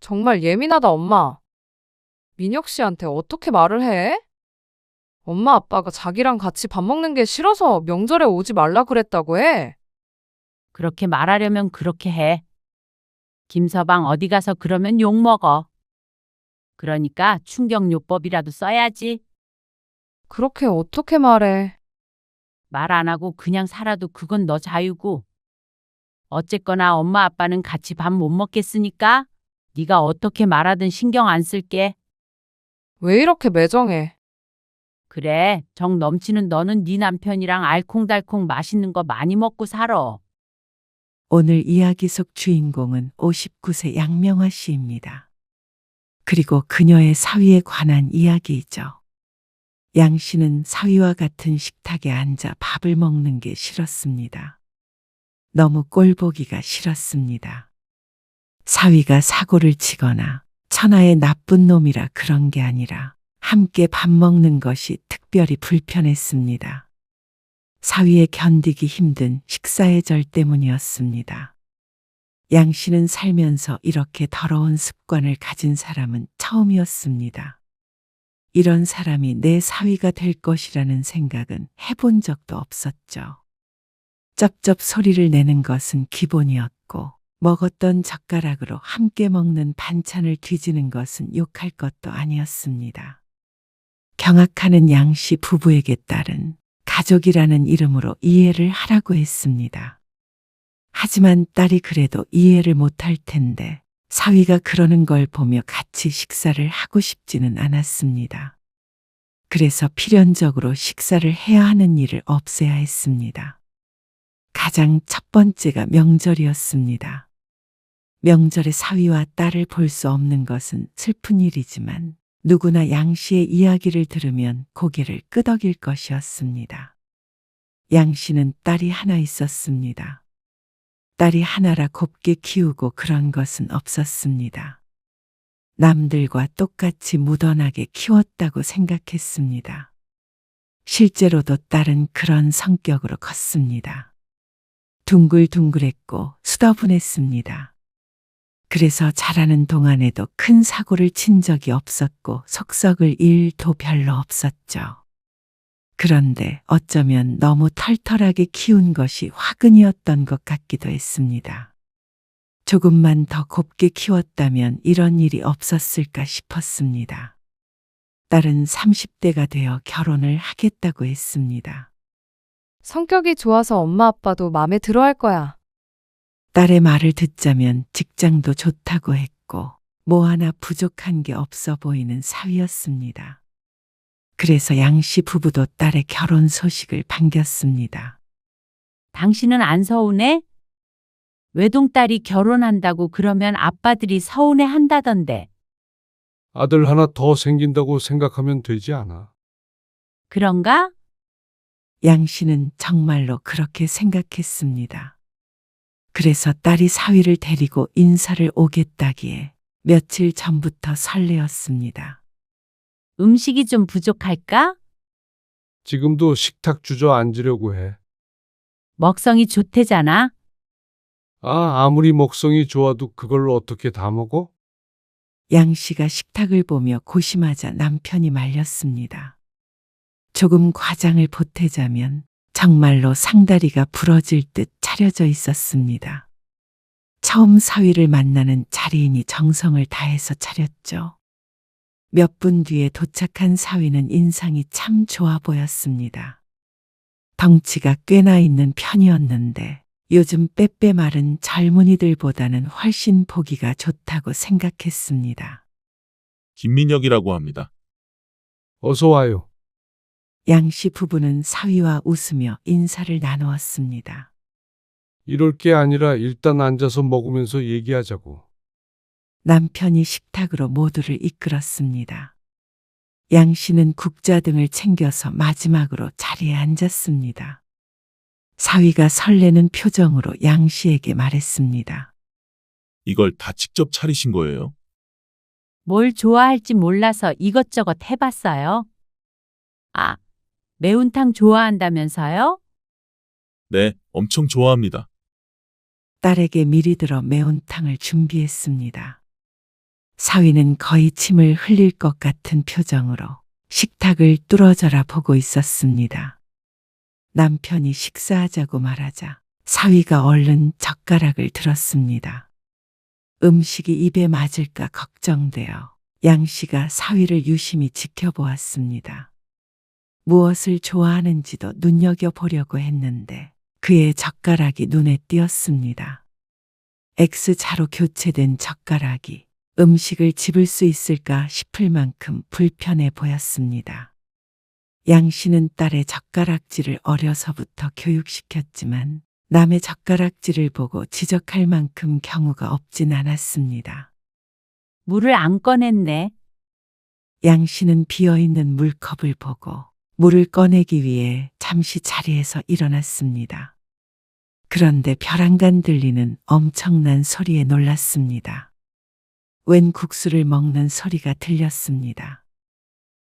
정말 예민하다, 엄마. 민혁 씨한테 어떻게 말을 해? 엄마 아빠가 자기랑 같이 밥 먹는 게 싫어서 명절에 오지 말라 그랬다고 해. 그렇게 말하려면 그렇게 해. 김서방 어디 가서 그러면 욕먹어. 그러니까 충격요법이라도 써야지. 그렇게 어떻게 말해? 말 안 하고 그냥 살아도 그건 너 자유고. 어쨌거나 엄마 아빠는 같이 밥 못 먹겠으니까 네가 어떻게 말하든 신경 안 쓸게. 왜 이렇게 매정해? 그래, 정 넘치는 너는 네 남편이랑 알콩달콩 맛있는 거 많이 먹고 살아. 오늘 이야기 속 주인공은 59세 양명화 씨입니다. 그리고 그녀의 사위에 관한 이야기이죠. 양 씨는 사위와 같은 식탁에 앉아 밥을 먹는 게 싫었습니다. 너무 꼴보기가 싫었습니다. 사위가 사고를 치거나 천하의 나쁜 놈이라 그런 게 아니라 함께 밥 먹는 것이 특별히 불편했습니다. 사위의 견디기 힘든 식사의 절 때문이었습니다. 양 씨는 살면서 이렇게 더러운 습관을 가진 사람은 처음이었습니다. 이런 사람이 내 사위가 될 것이라는 생각은 해본 적도 없었죠. 쩝쩝 소리를 내는 것은 기본이었고, 먹었던 젓가락으로 함께 먹는 반찬을 뒤지는 것은 욕할 것도 아니었습니다. 경악하는 양 씨 부부에게 딸은 가족이라는 이름으로 이해를 하라고 했습니다. 하지만 딸이 그래도 이해를 못할 텐데 사위가 그러는 걸 보며 같이 식사를 하고 싶지는 않았습니다. 그래서 필연적으로 식사를 해야 하는 일을 없애야 했습니다. 가장 첫 번째가 명절이었습니다. 명절에 사위와 딸을 볼 수 없는 것은 슬픈 일이지만 누구나 양 씨의 이야기를 들으면 고개를 끄덕일 것이었습니다. 양 씨는 딸이 하나 있었습니다. 딸이 하나라 곱게 키우고 그런 것은 없었습니다. 남들과 똑같이 무던하게 키웠다고 생각했습니다. 실제로도 딸은 그런 성격으로 컸습니다. 둥글둥글했고 수더분했습니다. 그래서 자라는 동안에도 큰 사고를 친 적이 없었고 속썩을 일도 별로 없었죠. 그런데 어쩌면 너무 털털하게 키운 것이 화근이었던 것 같기도 했습니다. 조금만 더 곱게 키웠다면 이런 일이 없었을까 싶었습니다. 딸은 30대가 되어 결혼을 하겠다고 했습니다. 성격이 좋아서 엄마 아빠도 마음에 들어 할 거야. 딸의 말을 듣자면 직장도 좋다고 했고 뭐 하나 부족한 게 없어 보이는 사위였습니다. 그래서 양 씨 부부도 딸의 결혼 소식을 반겼습니다. 당신은 안 서운해? 외동딸이 결혼한다고 그러면 아빠들이 서운해 한다던데. 아들 하나 더 생긴다고 생각하면 되지 않아. 그런가? 양 씨는 정말로 그렇게 생각했습니다. 그래서 딸이 사위를 데리고 인사를 오겠다기에 며칠 전부터 설레었습니다. 음식이 좀 부족할까? 지금도 식탁 주저앉으려고 해. 먹성이 좋대잖아. 아무리 먹성이 좋아도 그걸 어떻게 다 먹어? 양 씨가 식탁을 보며 고심하자 남편이 말렸습니다. 조금 과장을 보태자면 정말로 상다리가 부러질 듯 차려져 있었습니다. 처음 사위를 만나는 자리인이 정성을 다해서 차렸죠. 몇 분 뒤에 도착한 사위는 인상이 참 좋아 보였습니다. 덩치가 꽤나 있는 편이었는데 요즘 빼빼 마른 젊은이들보다는 훨씬 보기가 좋다고 생각했습니다. 김민혁이라고 합니다. 어서 와요. 양 씨 부부는 사위와 웃으며 인사를 나누었습니다. 이럴 게 아니라 일단 앉아서 먹으면서 얘기하자고. 남편이 식탁으로 모두를 이끌었습니다. 양 씨는 국자 등을 챙겨서 마지막으로 자리에 앉았습니다. 사위가 설레는 표정으로 양 씨에게 말했습니다. 이걸 다 직접 차리신 거예요? 뭘 좋아할지 몰라서 이것저것 해봤어요. 아, 매운탕 좋아한다면서요? 네, 엄청 좋아합니다. 딸에게 미리 들어 매운탕을 준비했습니다. 사위는 거의 침을 흘릴 것 같은 표정으로 식탁을 뚫어져라 보고 있었습니다. 남편이 식사하자고 말하자 사위가 얼른 젓가락을 들었습니다. 음식이 입에 맞을까 걱정되어 양 씨가 사위를 유심히 지켜보았습니다. 무엇을 좋아하는지도 눈여겨보려고 했는데 그의 젓가락이 눈에 띄었습니다. X자로 교체된 젓가락이 음식을 집을 수 있을까 싶을 만큼 불편해 보였습니다. 양 씨는 딸의 젓가락질을 어려서부터 교육시켰지만 남의 젓가락질을 보고 지적할 만큼 경우가 없진 않았습니다. 물을 안 꺼냈네. 양 씨는 비어있는 물컵을 보고 물을 꺼내기 위해 잠시 자리에서 일어났습니다. 그런데 벼랑간 들리는 엄청난 소리에 놀랐습니다. 웬 국수를 먹는 소리가 들렸습니다.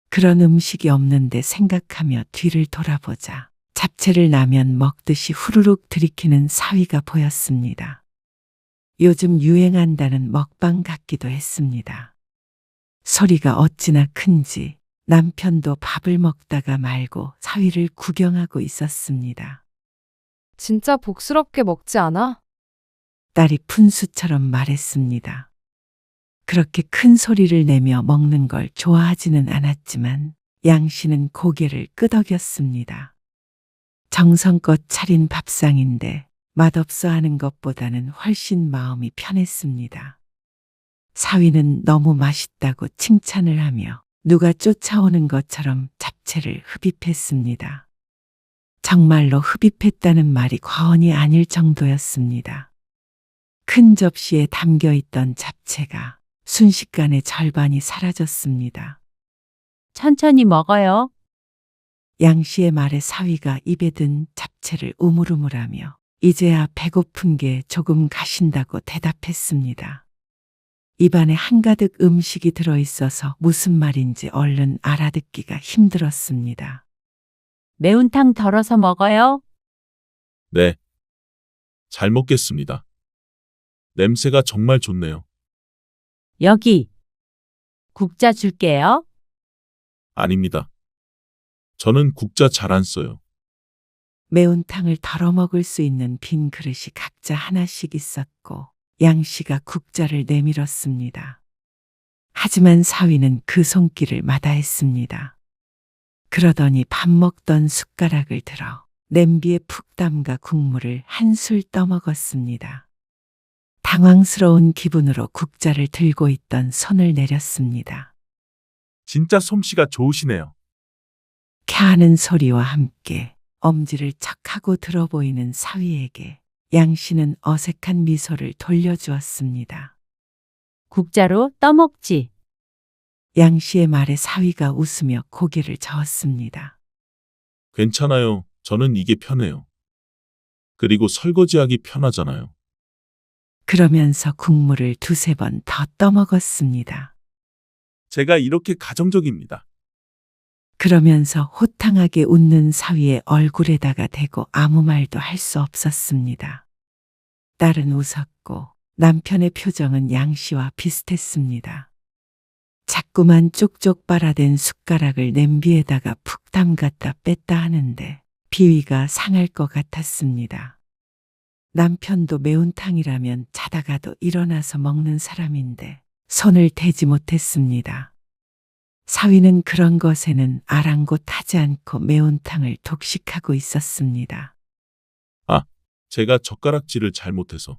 그런 음식이 없는데 생각하며 뒤를 돌아보자 잡채를 라면 먹듯이 후루룩 들이키는 사위가 보였습니다. 요즘 유행한다는 먹방 같기도 했습니다. 소리가 어찌나 큰지 남편도 밥을 먹다가 말고 사위를 구경하고 있었습니다. 진짜 복스럽게 먹지 않아? 딸이 푼수처럼 말했습니다. 그렇게 큰 소리를 내며 먹는 걸 좋아하지는 않았지만 양 씨는 고개를 끄덕였습니다. 정성껏 차린 밥상인데 맛없어 하는 것보다는 훨씬 마음이 편했습니다. 사위는 너무 맛있다고 칭찬을 하며 누가 쫓아오는 것처럼 잡채를 흡입했습니다. 정말로 흡입했다는 말이 과언이 아닐 정도였습니다. 큰 접시에 담겨 있던 잡채가 순식간에 절반이 사라졌습니다. 천천히 먹어요. 양 씨의 말에 사위가 입에 든 잡채를 우물우물하며 이제야 배고픈 게 조금 가신다고 대답했습니다. 입안에 한가득 음식이 들어있어서 무슨 말인지 얼른 알아듣기가 힘들었습니다. 매운탕 덜어서 먹어요. 네. 잘 먹겠습니다. 냄새가 정말 좋네요. 여기. 국자 줄게요. 아닙니다. 저는 국자 잘 안 써요. 매운탕을 덜어 먹을 수 있는 빈 그릇이 각자 하나씩 있었고 양 씨가 국자를 내밀었습니다. 하지만 사위는 그 손길을 마다했습니다. 그러더니 밥 먹던 숟가락을 들어 냄비에 푹 담가 국물을 한술 떠먹었습니다. 당황스러운 기분으로 국자를 들고 있던 손을 내렸습니다. 진짜 솜씨가 좋으시네요. 캬하는 소리와 함께 엄지를 척하고 들어 보이는 사위에게 양 씨는 어색한 미소를 돌려주었습니다. 국자로 떠먹지. 양 씨의 말에 사위가 웃으며 고개를 저었습니다. 괜찮아요. 저는 이게 편해요. 그리고 설거지하기 편하잖아요. 그러면서 국물을 두세 번 더 떠먹었습니다. 제가 이렇게 가정적입니다. 그러면서 호탕하게 웃는 사위의 얼굴에다가 대고 아무 말도 할 수 없었습니다. 딸은 웃었고 남편의 표정은 양 씨와 비슷했습니다. 자꾸만 쪽쪽 빨아댄 숟가락을 냄비에다가 푹 담갔다 뺐다 하는데 비위가 상할 것 같았습니다. 남편도 매운탕이라면 자다가도 일어나서 먹는 사람인데 손을 대지 못했습니다. 사위는 그런 것에는 아랑곳하지 않고 매운탕을 독식하고 있었습니다. 제가 젓가락질을 잘못해서.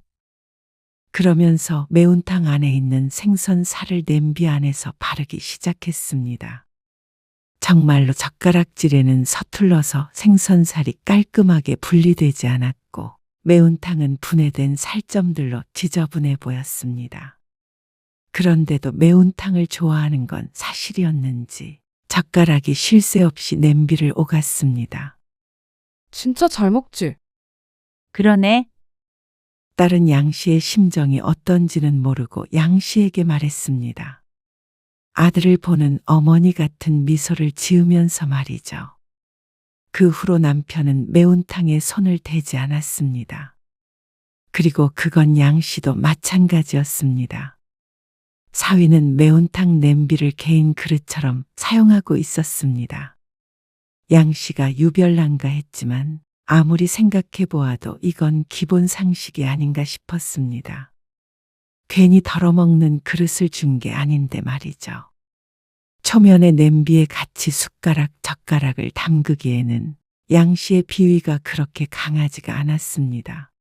그러면서 매운탕 안에 있는 생선 살을 냄비 안에서 바르기 시작했습니다. 정말로 젓가락질에는 서툴러서 생선살이 깔끔하게 분리되지 않았고 매운탕은 분해된 살점들로 지저분해 보였습니다. 그런데도 매운탕을 좋아하는 건 사실이었는지 젓가락이 쉴 새 없이 냄비를 오갔습니다. 진짜 잘 먹지? 그러네. 딸은 양 씨의 심정이 어떤지는 모르고 양 씨에게 말했습니다. 아들을 보는 어머니 같은 미소를 지으면서 말이죠. 그 후로 남편은 매운탕에 손을 대지 않았습니다. 그리고 그건 양 씨도 마찬가지였습니다. 사위는 매운탕 냄비를 개인 그릇처럼 사용하고 있었습니다. 양 씨가 유별난가 했지만 아무리 생각해 보아도 이건 기본 상식이 아닌가 싶었습니다. 괜히 덜어먹는 그릇을 준 게 아닌데 말이죠. 초면에 냄비에 같이 숟가락, 젓가락을 담그기에는 양 씨의 비위가 그렇게 강하지가 않았습니다.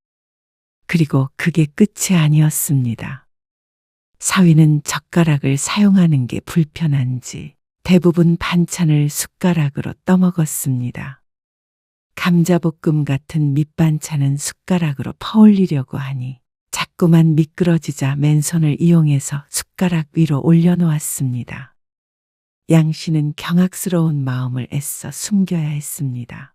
그리고 그게 끝이 아니었습니다. 사위는 젓가락을 사용하는 게 불편한지 대부분 반찬을 숟가락으로 떠먹었습니다. 감자볶음 같은 밑반찬은 숟가락으로 퍼올리려고 하니 자꾸만 미끄러지자 맨손을 이용해서 숟가락 위로 올려놓았습니다. 양 씨는 경악스러운 마음을 애써 숨겨야 했습니다.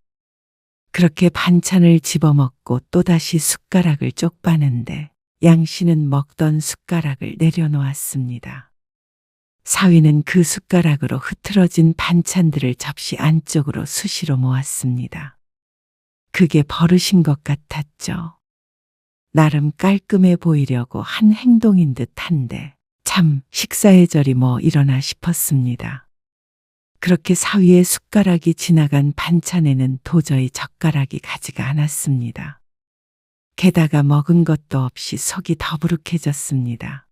그렇게 반찬을 집어먹고 또다시 숟가락을 쪽바는데 양 씨는 먹던 숟가락을 내려놓았습니다. 사위는 그 숟가락으로 흐트러진 반찬들을 접시 안쪽으로 수시로 모았습니다. 그게 버릇인 것 같았죠. 나름 깔끔해 보이려고 한 행동인 듯한데 참 식사의 절이 뭐 이러나 싶었습니다. 그렇게 사위의 숟가락이 지나간 반찬에는 도저히 젓가락이 가지가 않았습니다. 게다가 먹은 것도 없이 속이 더부룩해졌습니다.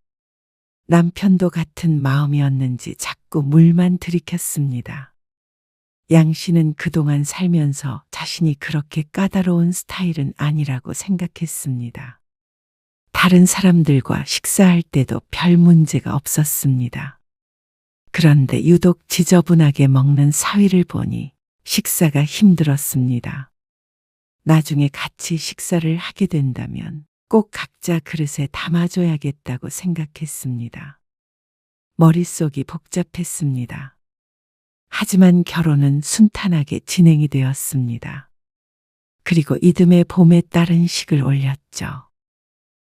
남편도 같은 마음이었는지 자꾸 물만 들이켰습니다. 양 씨는 그동안 살면서 자신이 그렇게 까다로운 스타일은 아니라고 생각했습니다. 다른 사람들과 식사할 때도 별 문제가 없었습니다. 그런데 유독 지저분하게 먹는 사위를 보니 식사가 힘들었습니다. 나중에 같이 식사를 하게 된다면 꼭 각자 그릇에 담아줘야겠다고 생각했습니다. 머릿속이 복잡했습니다. 하지만 결혼은 순탄하게 진행이 되었습니다. 그리고 이듬해 봄에 딸은 식을 올렸죠.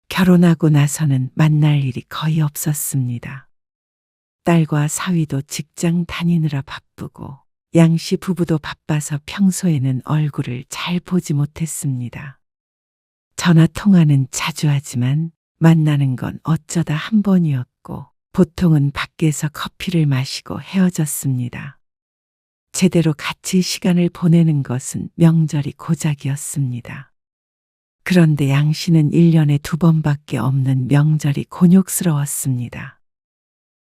결혼하고 나서는 만날 일이 거의 없었습니다. 딸과 사위도 직장 다니느라 바쁘고 양씨 부부도 바빠서 평소에는 얼굴을 잘 보지 못했습니다. 전화 통화는 자주 하지만 만나는 건 어쩌다 한 번이었고 보통은 밖에서 커피를 마시고 헤어졌습니다. 제대로 같이 시간을 보내는 것은 명절이 고작이었습니다. 그런데 양 씨는 1년에 2번밖에 없는 명절이 곤욕스러웠습니다.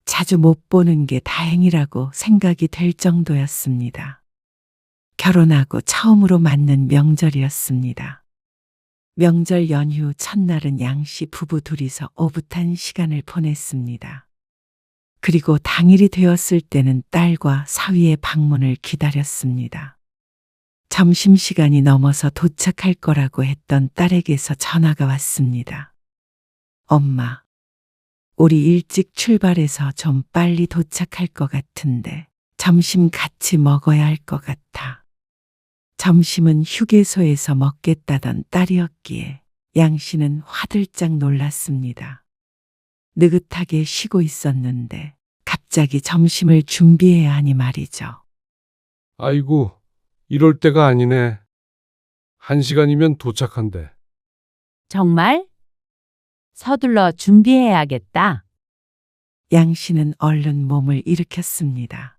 자주 못 보는 게 다행이라고 생각이 될 정도였습니다. 결혼하고 처음으로 맞는 명절이었습니다. 명절 연휴 첫날은 양 씨 부부 둘이서 오붓한 시간을 보냈습니다. 그리고 당일이 되었을 때는 딸과 사위의 방문을 기다렸습니다. 점심시간이 넘어서 도착할 거라고 했던 딸에게서 전화가 왔습니다. 엄마, 우리 일찍 출발해서 좀 빨리 도착할 것 같은데 점심 같이 먹어야 할 것 같아. 점심은 휴게소에서 먹겠다던 딸이었기에 양 씨는 화들짝 놀랐습니다. 느긋하게 쉬고 있었는데 갑자기 점심을 준비해야 하니 말이죠. 아이고, 이럴 때가 아니네. 1시간이면 도착한대. 정말? 서둘러 준비해야겠다. 양 씨는 얼른 몸을 일으켰습니다.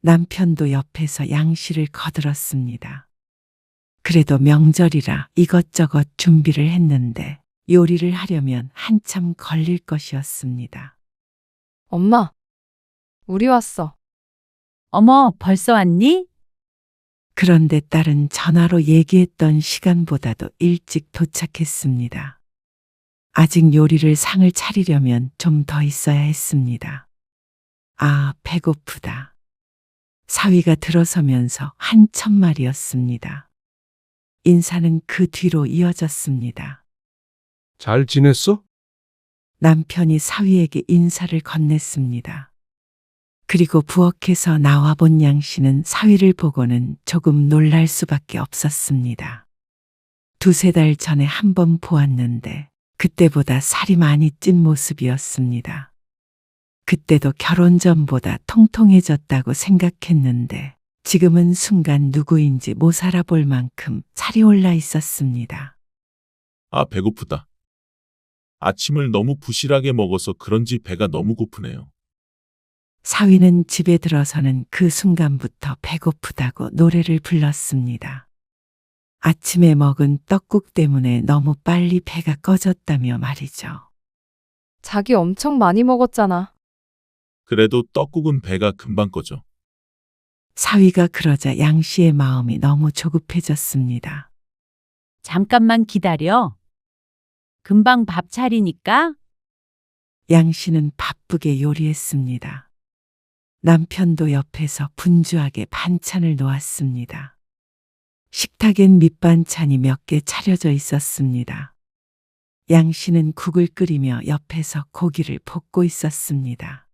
남편도 옆에서 양 씨를 거들었습니다. 그래도 명절이라 이것저것 준비를 했는데 요리를 하려면 한참 걸릴 것이었습니다. 엄마, 우리 왔어. 어머, 벌써 왔니? 그런데 딸은 전화로 얘기했던 시간보다도 일찍 도착했습니다. 아직 요리를 상을 차리려면 좀 더 있어야 했습니다. 아, 배고프다. 사위가 들어서면서 한 첫말이었습니다. 인사는 그 뒤로 이어졌습니다. 잘 지냈어? 남편이 사위에게 인사를 건넸습니다. 그리고 부엌에서 나와본 양 씨는 사위를 보고는 조금 놀랄 수밖에 없었습니다. 2-3달 전에 한 번 보았는데 그때보다 살이 많이 찐 모습이었습니다. 그때도 결혼 전보다 통통해졌다고 생각했는데 지금은 순간 누구인지 못 알아볼 만큼 살이 올라 있었습니다. 아, 배고프다. 아침을 너무 부실하게 먹어서 그런지 배가 너무 고프네요. 사위는 집에 들어서는 그 순간부터 배고프다고 노래를 불렀습니다. 아침에 먹은 떡국 때문에 너무 빨리 배가 꺼졌다며 말이죠. 자기 엄청 많이 먹었잖아. 그래도 떡국은 배가 금방 꺼져. 사위가 그러자 양 씨의 마음이 너무 조급해졌습니다. 잠깐만 기다려. 금방 밥 차리니까. 양 씨는 바쁘게 요리했습니다. 남편도 옆에서 분주하게 반찬을 놓았습니다. 식탁엔 밑반찬이 몇 개 차려져 있었습니다. 양 씨는 국을 끓이며 옆에서 고기를 볶고 있었습니다.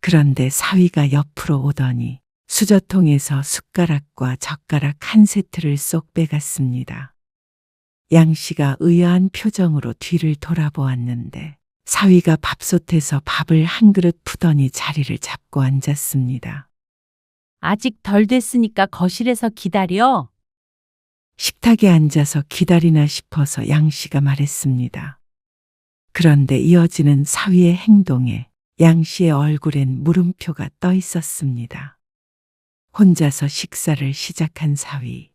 그런데 사위가 옆으로 오더니 수저통에서 숟가락과 젓가락 한 세트를 쏙 빼갔습니다. 양 씨가 의아한 표정으로 뒤를 돌아보았는데 사위가 밥솥에서 밥을 한 그릇 푸더니 자리를 잡고 앉았습니다. 아직 덜 됐으니까 거실에서 기다려. 식탁에 앉아서 기다리나 싶어서 양 씨가 말했습니다. 그런데 이어지는 사위의 행동에 양 씨의 얼굴엔 물음표가 떠 있었습니다. 혼자서 식사를 시작한 사위.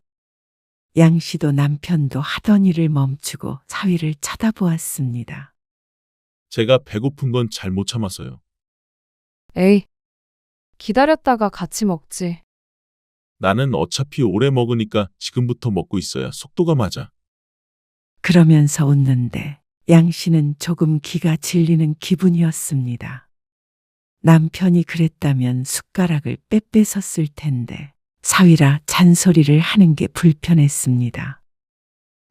양 씨도 남편도 하던 일을 멈추고 사위를 쳐다보았습니다. 제가 배고픈 건 잘 못 참아서요. 에이, 기다렸다가 같이 먹지. 나는 어차피 오래 먹으니까 지금부터 먹고 있어야 속도가 맞아. 그러면서 웃는데 양 씨는 조금 기가 질리는 기분이었습니다. 남편이 그랬다면 숟가락을 빼빼섰을 텐데 사위라 잔소리를 하는 게 불편했습니다.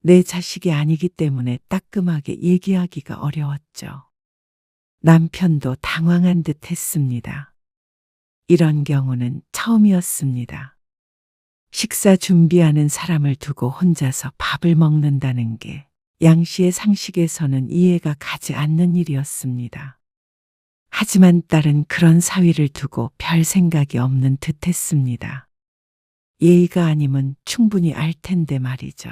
내 자식이 아니기 때문에 따끔하게 얘기하기가 어려웠죠. 남편도 당황한 듯 했습니다. 이런 경우는 처음이었습니다. 식사 준비하는 사람을 두고 혼자서 밥을 먹는다는 게 양 씨의 상식에서는 이해가 가지 않는 일이었습니다. 하지만 딸은 그런 사위를 두고 별 생각이 없는 듯 했습니다. 예의가 아니면 충분히 알 텐데 말이죠.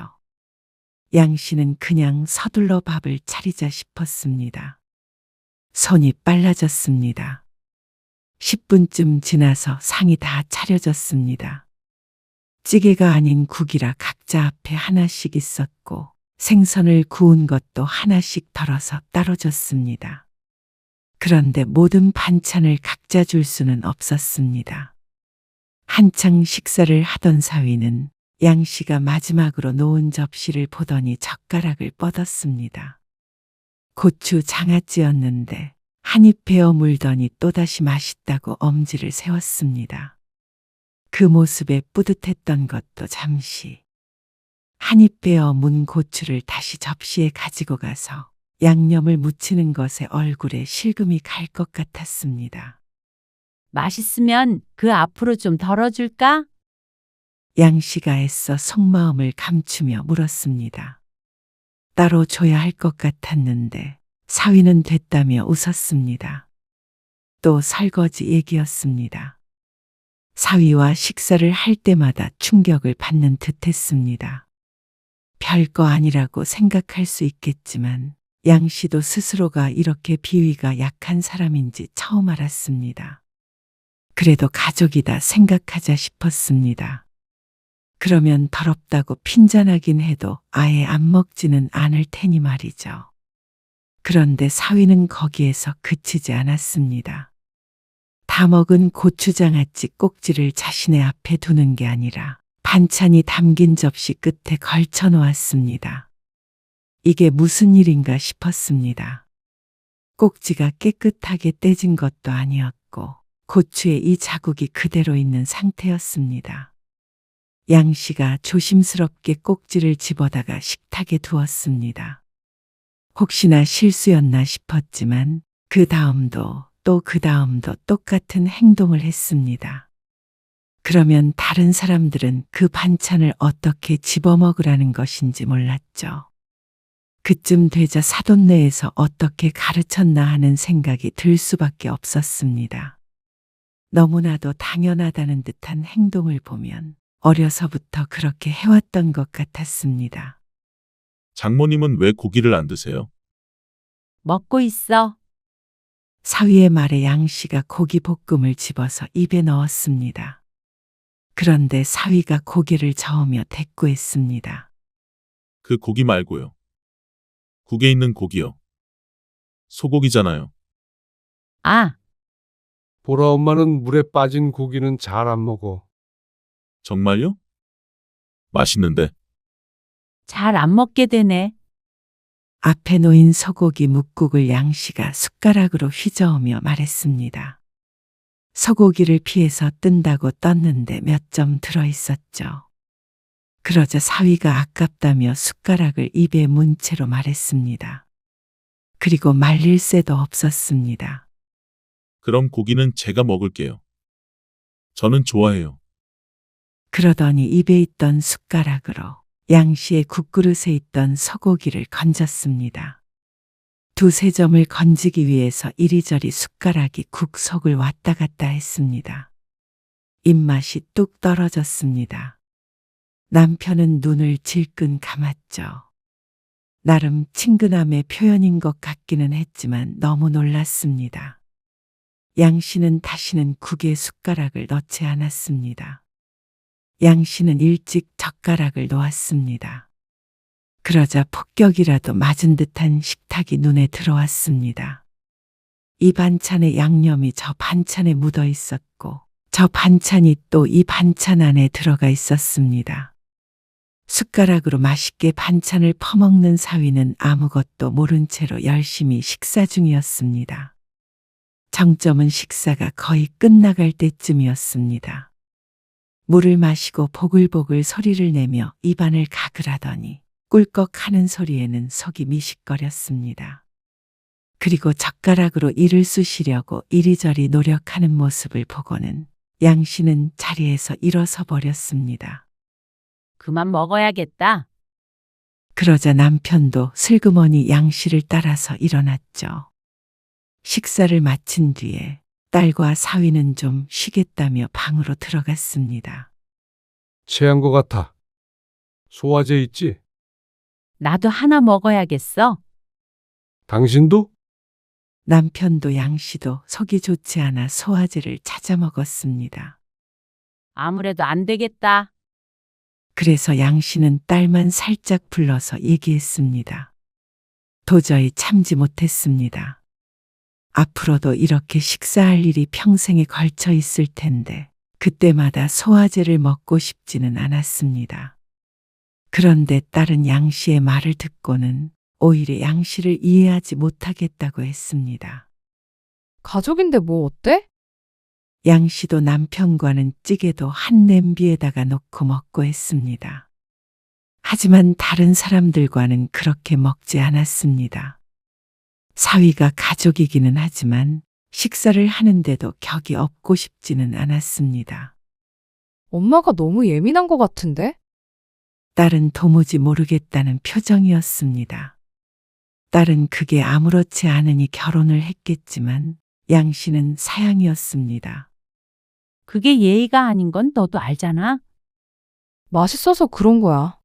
양 씨는 그냥 서둘러 밥을 차리자 싶었습니다. 손이 빨라졌습니다. 10분쯤 지나서 상이 다 차려졌습니다. 찌개가 아닌 국이라 각자 앞에 하나씩 있었고 생선을 구운 것도 하나씩 덜어서 따로 줬습니다. 그런데 모든 반찬을 각자 줄 수는 없었습니다. 한창 식사를 하던 사위는 양 씨가 마지막으로 놓은 접시를 보더니 젓가락을 뻗었습니다. 고추 장아찌였는데 한 입 베어 물더니 또다시 맛있다고 엄지를 세웠습니다. 그 모습에 뿌듯했던 것도 잠시. 한 입 베어 문 고추를 다시 접시에 가지고 가서 양념을 묻히는 것에 얼굴에 실금이 갈 것 같았습니다. 맛있으면 그 앞으로 좀 덜어줄까? 양 씨가 애써 속마음을 감추며 물었습니다. 따로 줘야 할 것 같았는데 사위는 됐다며 웃었습니다. 또 설거지 얘기였습니다. 사위와 식사를 할 때마다 충격을 받는 듯했습니다. 별거 아니라고 생각할 수 있겠지만 양 씨도 스스로가 이렇게 비위가 약한 사람인지 처음 알았습니다. 그래도 가족이다 생각하자 싶었습니다. 그러면 더럽다고 핀잔하긴 해도 아예 안 먹지는 않을 테니 말이죠. 그런데 사위는 거기에서 그치지 않았습니다. 다 먹은 고추장아찌 꼭지를 자신의 앞에 두는 게 아니라 반찬이 담긴 접시 끝에 걸쳐 놓았습니다. 이게 무슨 일인가 싶었습니다. 꼭지가 깨끗하게 떼진 것도 아니었고 고추에 이 자국이 그대로 있는 상태였습니다. 양 씨가 조심스럽게 꼭지를 집어다가 식탁에 두었습니다. 혹시나 실수였나 싶었지만 그 다음도 또 그 다음도 똑같은 행동을 했습니다. 그러면 다른 사람들은 그 반찬을 어떻게 집어먹으라는 것인지 몰랐죠. 그쯤 되자 사돈네에서 어떻게 가르쳤나 하는 생각이 들 수밖에 없었습니다. 너무나도 당연하다는 듯한 행동을 보면 어려서부터 그렇게 해왔던 것 같았습니다. 장모님은 왜 고기를 안 드세요? 먹고 있어. 사위의 말에 양 씨가 고기 볶음을 집어서 입에 넣었습니다. 그런데 사위가 고개를 저으며 대꾸했습니다. 그 고기 말고요. 국에 있는 고기요. 소고기잖아요. 아, 보라 엄마는 물에 빠진 고기는 잘 안 먹어. 정말요? 맛있는데. 잘 안 먹게 되네. 앞에 놓인 소고기 묵국을 양 씨가 숟가락으로 휘저으며 말했습니다. 소고기를 피해서 뜬다고 떴는데 몇 점 들어 있었죠. 그러자 사위가 아깝다며 숟가락을 입에 문 채로 말했습니다. 그리고 말릴 새도 없었습니다. 그럼 고기는 제가 먹을게요. 저는 좋아해요. 그러더니 입에 있던 숟가락으로 양 씨의 국그릇에 있던 소고기를 건졌습니다. 두세 점을 건지기 위해서 이리저리 숟가락이 국 속을 왔다 갔다 했습니다. 입맛이 뚝 떨어졌습니다. 남편은 눈을 질끈 감았죠. 나름 친근함의 표현인 것 같기는 했지만 너무 놀랐습니다. 양 씨는 다시는 국에 숟가락을 넣지 않았습니다. 양 씨는 일찍 젓가락을 놓았습니다. 그러자 폭격이라도 맞은 듯한 식탁이 눈에 들어왔습니다. 이 반찬에 양념이 저 반찬에 묻어 있었고 저 반찬이 또 이 반찬 안에 들어가 있었습니다. 숟가락으로 맛있게 반찬을 퍼먹는 사위는 아무것도 모른 채로 열심히 식사 중이었습니다. 정점은 식사가 거의 끝나갈 때쯤이었습니다. 물을 마시고 보글보글 소리를 내며 입안을 가글하더니 꿀꺽 하는 소리에는 속이 미식거렸습니다. 그리고 젓가락으로 이를 쑤시려고 이리저리 노력하는 모습을 보고는 양 씨는 자리에서 일어서 버렸습니다. 그만 먹어야겠다. 그러자 남편도 슬그머니 양 씨를 따라서 일어났죠. 식사를 마친 뒤에 딸과 사위는 좀 쉬겠다며 방으로 들어갔습니다. 체한 것 같아. 소화제 있지? 나도 하나 먹어야겠어. 당신도? 남편도 양 씨도 속이 좋지 않아 소화제를 찾아 먹었습니다. 아무래도 안 되겠다. 그래서 양 씨는 딸만 살짝 불러서 얘기했습니다. 도저히 참지 못했습니다. 앞으로도 이렇게 식사할 일이 평생에 걸쳐 있을 텐데 그때마다 소화제를 먹고 싶지는 않았습니다. 그런데 딸은 양 씨의 말을 듣고는 오히려 양 씨를 이해하지 못하겠다고 했습니다. 가족인데 뭐 어때? 양 씨도 남편과는 찌개도 한 냄비에다가 놓고 먹고 했습니다. 하지만 다른 사람들과는 그렇게 먹지 않았습니다. 사위가 가족이기는 하지만 식사를 하는데도 격이 없고 싶지는 않았습니다. 엄마가 너무 예민한 것 같은데? 딸은 도무지 모르겠다는 표정이었습니다. 딸은 그게 아무렇지 않으니 결혼을 했겠지만 양 씨는 사양이었습니다. 그게 예의가 아닌 건 너도 알잖아. 맛있어서 그런 거야.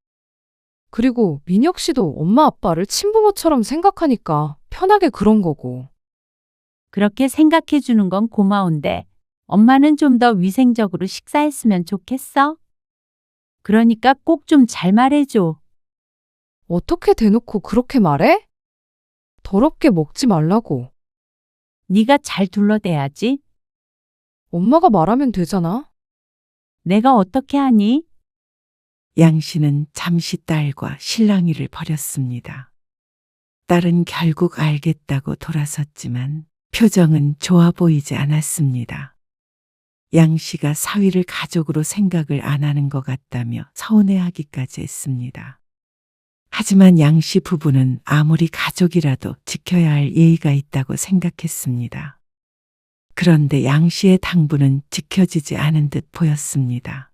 그리고 민혁 씨도 엄마 아빠를 친부모처럼 생각하니까 편하게 그런 거고. 그렇게 생각해 주는 건 고마운데 엄마는 좀 더 위생적으로 식사했으면 좋겠어. 그러니까 꼭 좀 잘 말해줘. 어떻게 대놓고 그렇게 말해? 더럽게 먹지 말라고. 네가 잘 둘러대야지. 엄마가 말하면 되잖아. 내가 어떻게 하니? 양 씨는 잠시 딸과 실랑이를 벌였습니다. 딸은 결국 알겠다고 돌아섰지만 표정은 좋아 보이지 않았습니다. 양 씨가 사위를 가족으로 생각을 안 하는 것 같다며 서운해하기까지 했습니다. 하지만 양 씨 부부는 아무리 가족이라도 지켜야 할 예의가 있다고 생각했습니다. 그런데 양 씨의 당부는 지켜지지 않은 듯 보였습니다.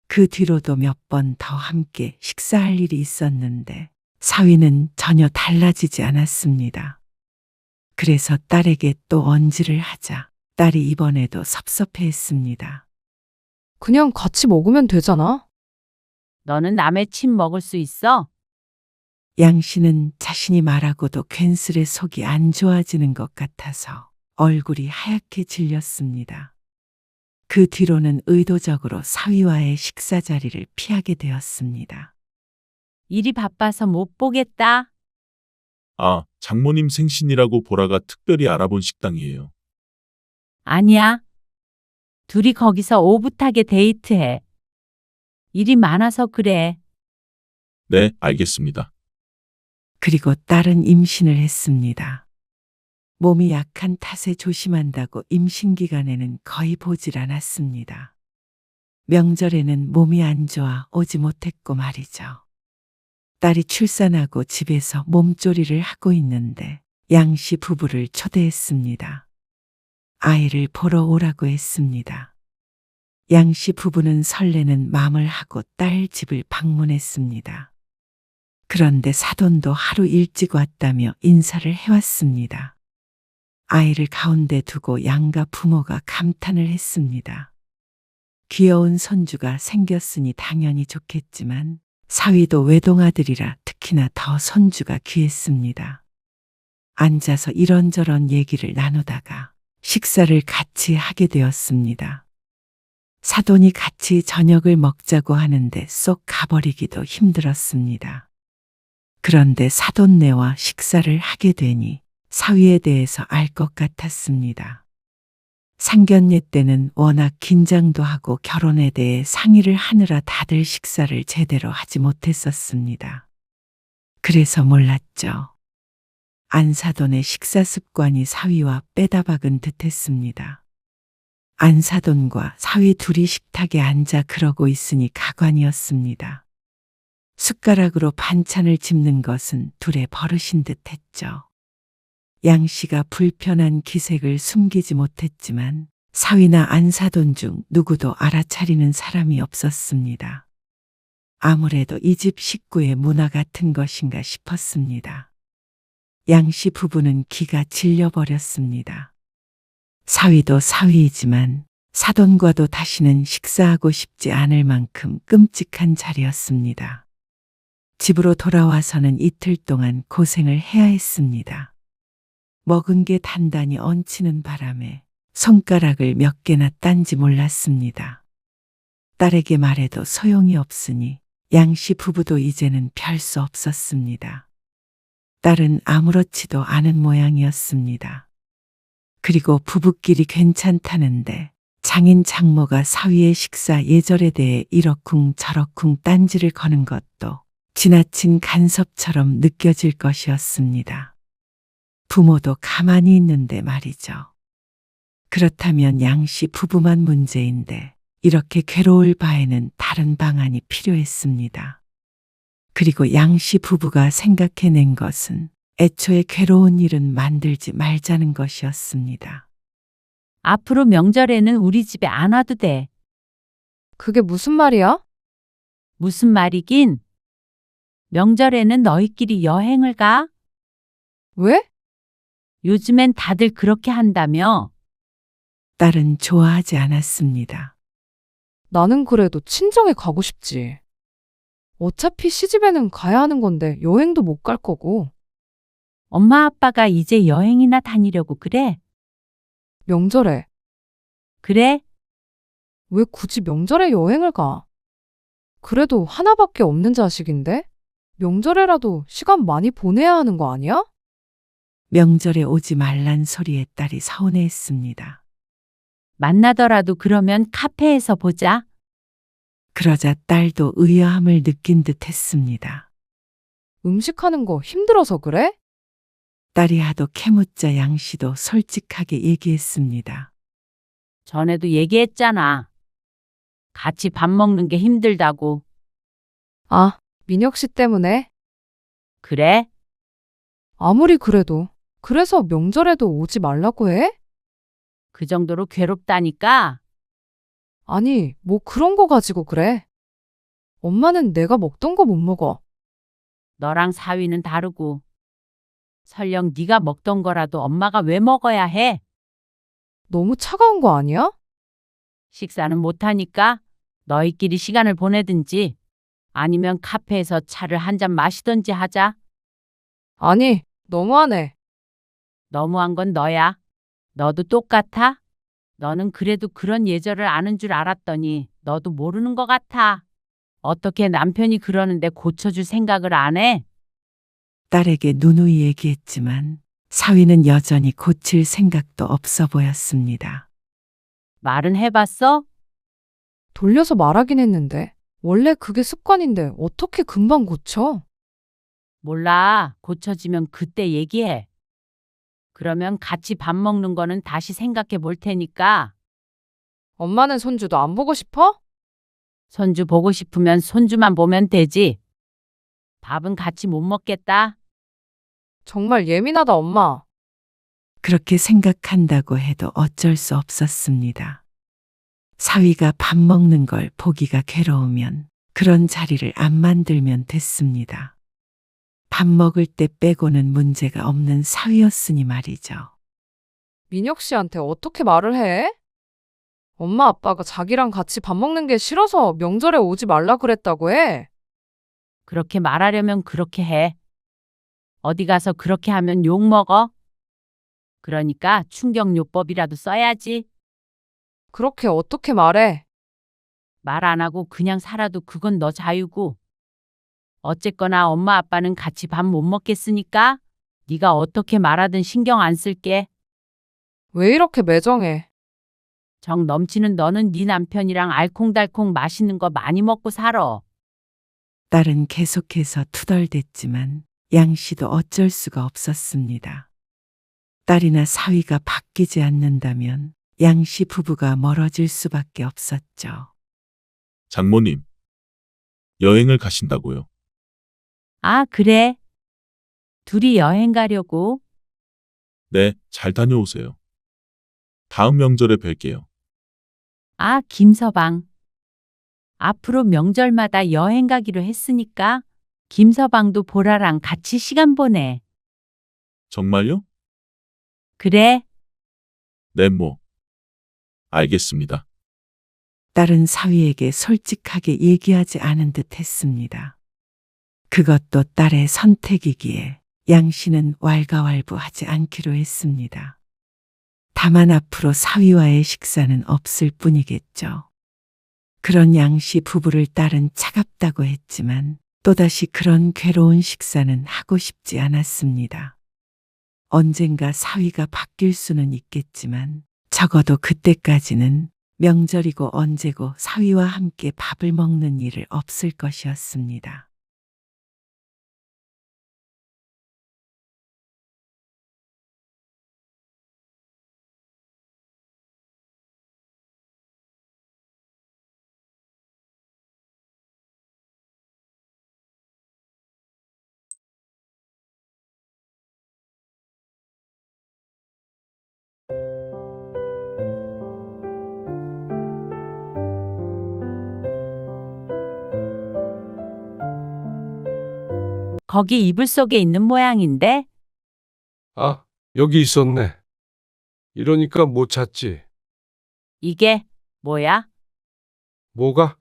그 뒤로도 몇 번 더 함께 식사할 일이 있었는데 사위는 전혀 달라지지 않았습니다. 그래서 딸에게 또 언지를 하자 딸이 이번에도 섭섭해했습니다. 그냥 같이 먹으면 되잖아. 너는 남의 침 먹을 수 있어? 양 씨는 자신이 말하고도 괜스레 속이 안 좋아지는 것 같아서 얼굴이 하얗게 질렸습니다. 그 뒤로는 의도적으로 사위와의 식사 자리를 피하게 되었습니다. 일이 바빠서 못 보겠다. 아, 장모님 생신이라고 보라가 특별히 알아본 식당이에요. 아니야. 둘이 거기서 오붓하게 데이트해. 일이 많아서 그래. 네, 알겠습니다. 그리고 딸은 임신을 했습니다. 몸이 약한 탓에 조심한다고 임신 기간에는 거의 보질 않았습니다. 명절에는 몸이 안 좋아 오지 못했고 말이죠. 딸이 출산하고 집에서 몸조리를 하고 있는데 양씨 부부를 초대했습니다. 아이를 보러 오라고 했습니다. 양씨 부부는 설레는 마음을 하고 딸 집을 방문했습니다. 그런데 사돈도 하루 일찍 왔다며 인사를 해왔습니다. 아이를 가운데 두고 양가 부모가 감탄을 했습니다. 귀여운 손주가 생겼으니 당연히 좋겠지만 사위도 외동아들이라 특히나 더 손주가 귀했습니다. 앉아서 이런저런 얘기를 나누다가 식사를 같이 하게 되었습니다. 사돈이 같이 저녁을 먹자고 하는데 쏙 가버리기도 힘들었습니다. 그런데 사돈네와 식사를 하게 되니 사위에 대해서 알 것 같았습니다. 상견례 때는 워낙 긴장도 하고 결혼에 대해 상의를 하느라 다들 식사를 제대로 하지 못했었습니다. 그래서 몰랐죠. 안사돈의 식사 습관이 사위와 빼다박은 듯했습니다. 안사돈과 사위 둘이 식탁에 앉아 그러고 있으니 가관이었습니다. 숟가락으로 반찬을 집는 것은 둘의 버릇인 듯했죠. 양씨가 불편한 기색을 숨기지 못했지만 사위나 안사돈 중 누구도 알아차리는 사람이 없었습니다. 아무래도 이 집 식구의 문화 같은 것인가 싶었습니다. 양씨 부부는 기가 질려버렸습니다. 사위도 사위이지만 사돈과도 다시는 식사하고 싶지 않을 만큼 끔찍한 자리였습니다. 집으로 돌아와서는 이틀 동안 고생을 해야 했습니다. 먹은 게 단단히 얹히는 바람에 손가락을 몇 개나 딴지 몰랐습니다. 딸에게 말해도 소용이 없으니 양씨 부부도 이제는 별 수 없었습니다. 딸은 아무렇지도 않은 모양이었습니다. 그리고 부부끼리 괜찮다는데 장인 장모가 사위의 식사 예절에 대해 이러쿵 저러쿵 딴지를 거는 것도 지나친 간섭처럼 느껴질 것이었습니다. 부모도 가만히 있는데 말이죠. 그렇다면 양씨 부부만 문제인데 이렇게 괴로울 바에는 다른 방안이 필요했습니다. 그리고 양씨 부부가 생각해낸 것은 애초에 괴로운 일은 만들지 말자는 것이었습니다. 앞으로 명절에는 우리 집에 안 와도 돼. 그게 무슨 말이야? 무슨 말이긴? 명절에는 너희끼리 여행을 가? 왜? 요즘엔 다들 그렇게 한다며. 딸은 좋아하지 않았습니다. 나는 그래도 친정에 가고 싶지. 어차피 시집에는 가야 하는 건데 여행도 못 갈 거고. 엄마 아빠가 이제 여행이나 다니려고 그래? 명절에. 그래? 왜 굳이 명절에 여행을 가? 그래도 하나밖에 없는 자식인데? 명절에라도 시간 많이 보내야 하는 거 아니야? 명절에 오지 말란 소리에 딸이 서운해했습니다. 만나더라도 그러면 카페에서 보자. 그러자 딸도 의아함을 느낀 듯 했습니다. 음식하는 거 힘들어서 그래? 딸이 하도 캐묻자 양씨도 솔직하게 얘기했습니다. 전에도 얘기했잖아. 같이 밥 먹는 게 힘들다고. 아, 민혁 씨 때문에? 그래? 아무리 그래도. 그래서 명절에도 오지 말라고 해? 그 정도로 괴롭다니까? 아니, 뭐 그런 거 가지고 그래. 엄마는 내가 먹던 거 못 먹어. 너랑 사위는 다르고. 설령 네가 먹던 거라도 엄마가 왜 먹어야 해? 너무 차가운 거 아니야? 식사는 못하니까 너희끼리 시간을 보내든지 아니면 카페에서 차를 한 잔 마시든지 하자. 아니, 너무하네. 너무한 건 너야. 너도 똑같아? 너는 그래도 그런 예절을 아는 줄 알았더니 너도 모르는 것 같아. 어떻게 남편이 그러는데 고쳐줄 생각을 안 해? 딸에게 누누이 얘기했지만 사위는 여전히 고칠 생각도 없어 보였습니다. 말은 해봤어? 돌려서 말하긴 했는데. 원래 그게 습관인데 어떻게 금방 고쳐? 몰라. 고쳐지면 그때 얘기해. 그러면 같이 밥 먹는 거는 다시 생각해 볼 테니까. 엄마는 손주도 안 보고 싶어? 손주 보고 싶으면 손주만 보면 되지. 밥은 같이 못 먹겠다. 정말 예민하다, 엄마. 그렇게 생각한다고 해도 어쩔 수 없었습니다. 사위가 밥 먹는 걸 보기가 괴로우면 그런 자리를 안 만들면 됐습니다. 밥 먹을 때 빼고는 문제가 없는 사위였으니 말이죠. 민혁 씨한테 어떻게 말을 해? 엄마 아빠가 자기랑 같이 밥 먹는 게 싫어서 명절에 오지 말라 그랬다고 해. 그렇게 말하려면 그렇게 해. 어디 가서 그렇게 하면 욕 먹어. 그러니까 충격요법이라도 써야지. 그렇게 어떻게 말해? 말 안 하고 그냥 살아도 그건 너 자유고. 어쨌거나 엄마 아빠는 같이 밥 못 먹겠으니까 네가 어떻게 말하든 신경 안 쓸게. 왜 이렇게 매정해? 정 넘치는 너는 네 남편이랑 알콩달콩 맛있는 거 많이 먹고 살아. 딸은 계속해서 투덜댔지만 양 씨도 어쩔 수가 없었습니다. 딸이나 사위가 바뀌지 않는다면 양 씨 부부가 멀어질 수밖에 없었죠. 장모님, 여행을 가신다고요? 아, 그래? 둘이 여행 가려고? 네, 잘 다녀오세요. 다음 명절에 뵐게요. 아, 김서방. 앞으로 명절마다 여행 가기로 했으니까 김서방도 보라랑 같이 시간 보내. 정말요? 그래? 네, 뭐. 알겠습니다. 딸은 사위에게 솔직하게 얘기하지 않은 듯 했습니다. 그것도 딸의 선택이기에 양 씨는 왈가왈부하지 않기로 했습니다. 다만 앞으로 사위와의 식사는 없을 뿐이겠죠. 그런 양 씨 부부를 딸은 차갑다고 했지만 또다시 그런 괴로운 식사는 하고 싶지 않았습니다. 언젠가 사위가 바뀔 수는 있겠지만 적어도 그때까지는 명절이고 언제고 사위와 함께 밥을 먹는 일을 없을 것이었습니다. 거기 이불 속에 있는 모양인데? 아, 여기 있었네. 이러니까 못 찾지. 이게 뭐야? 뭐가?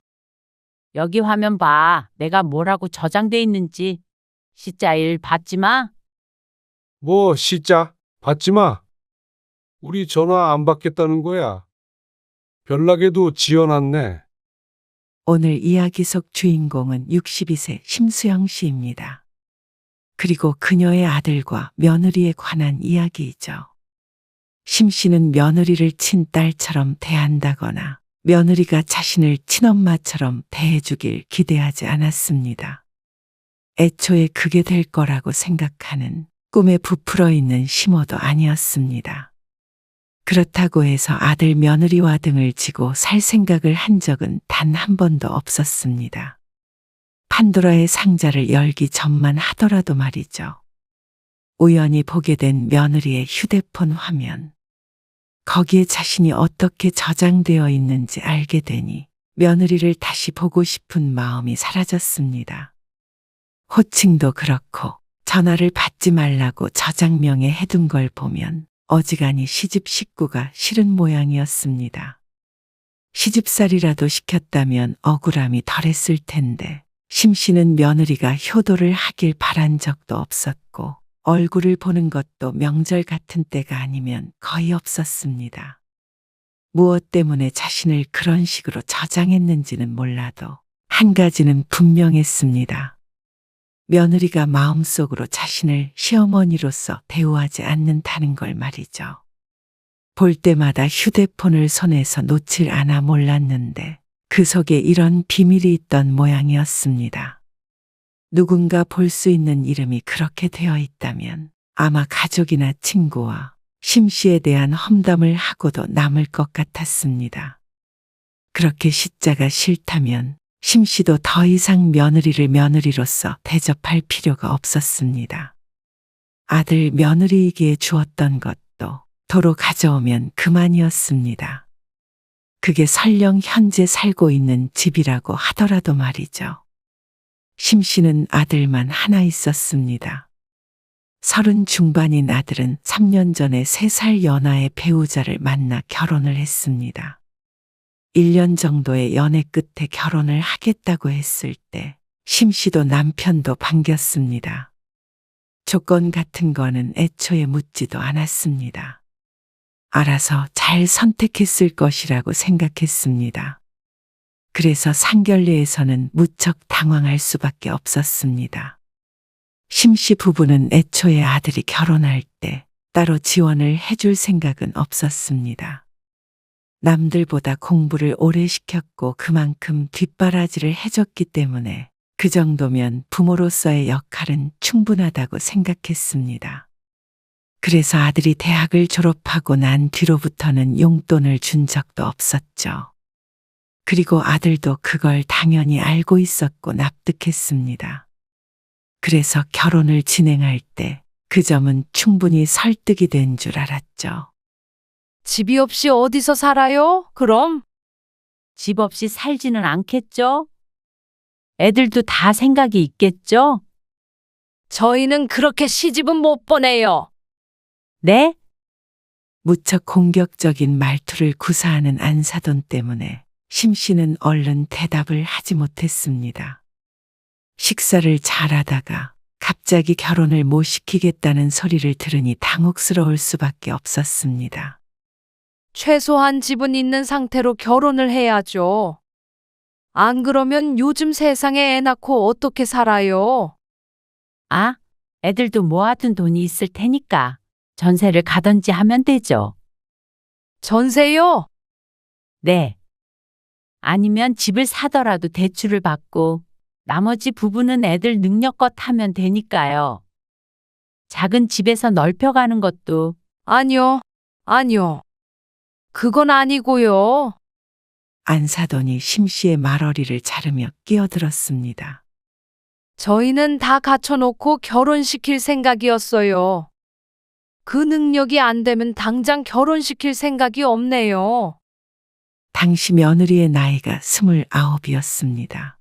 여기 화면 봐. 내가 뭐라고 저장돼 있는지. C자일 받지 마. 뭐, 시자? 받지 마. 우리 전화 안 받겠다는 거야. 별나게도 지어놨네. 오늘 이야기 속 주인공은 62세 심수영 씨입니다. 그리고 그녀의 아들과 며느리에 관한 이야기이죠. 심 씨는 며느리를 친딸처럼 대한다거나 며느리가 자신을 친엄마처럼 대해주길 기대하지 않았습니다. 애초에 그게 될 거라고 생각하는 꿈에 부풀어 있는 심호도 아니었습니다. 그렇다고 해서 아들 며느리와 등을 지고 살 생각을 한 적은 단 한 번도 없었습니다. 판도라의 상자를 열기 전만 하더라도 말이죠. 우연히 보게 된 며느리의 휴대폰 화면. 거기에 자신이 어떻게 저장되어 있는지 알게 되니 며느리를 다시 보고 싶은 마음이 사라졌습니다. 호칭도 그렇고 전화를 받지 말라고 저장명에 해둔 걸 보면 어지간히 시집 식구가 싫은 모양이었습니다. 시집살이라도 시켰다면 억울함이 덜했을 텐데 심 씨는 며느리가 효도를 하길 바란 적도 없었고 얼굴을 보는 것도 명절 같은 때가 아니면 거의 없었습니다. 무엇 때문에 자신을 그런 식으로 저장했는지는 몰라도 한 가지는 분명했습니다. 며느리가 마음속으로 자신을 시어머니로서 대우하지 않는다는 걸 말이죠. 볼 때마다 휴대폰을 손에서 놓질 않아 몰랐는데 그 속에 이런 비밀이 있던 모양이었습니다. 누군가 볼 수 있는 이름이 그렇게 되어 있다면 아마 가족이나 친구와 심 씨에 대한 험담을 하고도 남을 것 같았습니다. 그렇게 시자가 싫다면 심 씨도 더 이상 며느리를 며느리로서 대접할 필요가 없었습니다. 아들 며느리에게 주었던 것도 도로 가져오면 그만이었습니다. 그게 설령 현재 살고 있는 집이라고 하더라도 말이죠. 심 씨는 아들만 하나 있었습니다. 30 중반인 아들은 3년 전에 3살 연하의 배우자를 만나 결혼을 했습니다. 1년 정도의 연애 끝에 결혼을 하겠다고 했을 때 심 씨도 남편도 반겼습니다. 조건 같은 거는 애초에 묻지도 않았습니다. 알아서 잘 선택했을 것이라고 생각했습니다. 그래서 상견례에서는 무척 당황할 수밖에 없었습니다. 심 씨 부부는 애초에 아들이 결혼할 때 따로 지원을 해줄 생각은 없었습니다. 남들보다 공부를 오래 시켰고 그만큼 뒷바라지를 해줬기 때문에 그 정도면 부모로서의 역할은 충분하다고 생각했습니다. 그래서 아들이 대학을 졸업하고 난 뒤로부터는 용돈을 준 적도 없었죠. 그리고 아들도 그걸 당연히 알고 있었고 납득했습니다. 그래서 결혼을 진행할 때 그 점은 충분히 설득이 된 줄 알았죠. 집이 없이 어디서 살아요? 그럼? 집 없이 살지는 않겠죠? 애들도 다 생각이 있겠죠? 저희는 그렇게 시집은 못 보내요. 네? 무척 공격적인 말투를 구사하는 안사돈 때문에 심 씨는 얼른 대답을 하지 못했습니다. 식사를 잘하다가 갑자기 결혼을 못 시키겠다는 소리를 들으니 당혹스러울 수밖에 없었습니다. 최소한 집은 있는 상태로 결혼을 해야죠. 안 그러면 요즘 세상에 애 낳고 어떻게 살아요? 아, 애들도 모아둔 돈이 있을 테니까 전세를 가던지 하면 되죠. 전세요? 네. 아니면 집을 사더라도 대출을 받고 나머지 부분은 애들 능력껏 하면 되니까요. 작은 집에서 넓혀가는 것도 아니요. 아니요. 그건 아니고요. 안사돈이 심 씨의 말어리를 자르며 끼어들었습니다. 저희는 다 갖춰놓고 결혼시킬 생각이었어요. 그 능력이 안 되면 당장 결혼시킬 생각이 없네요. 당시 며느리의 나이가 29이었습니다.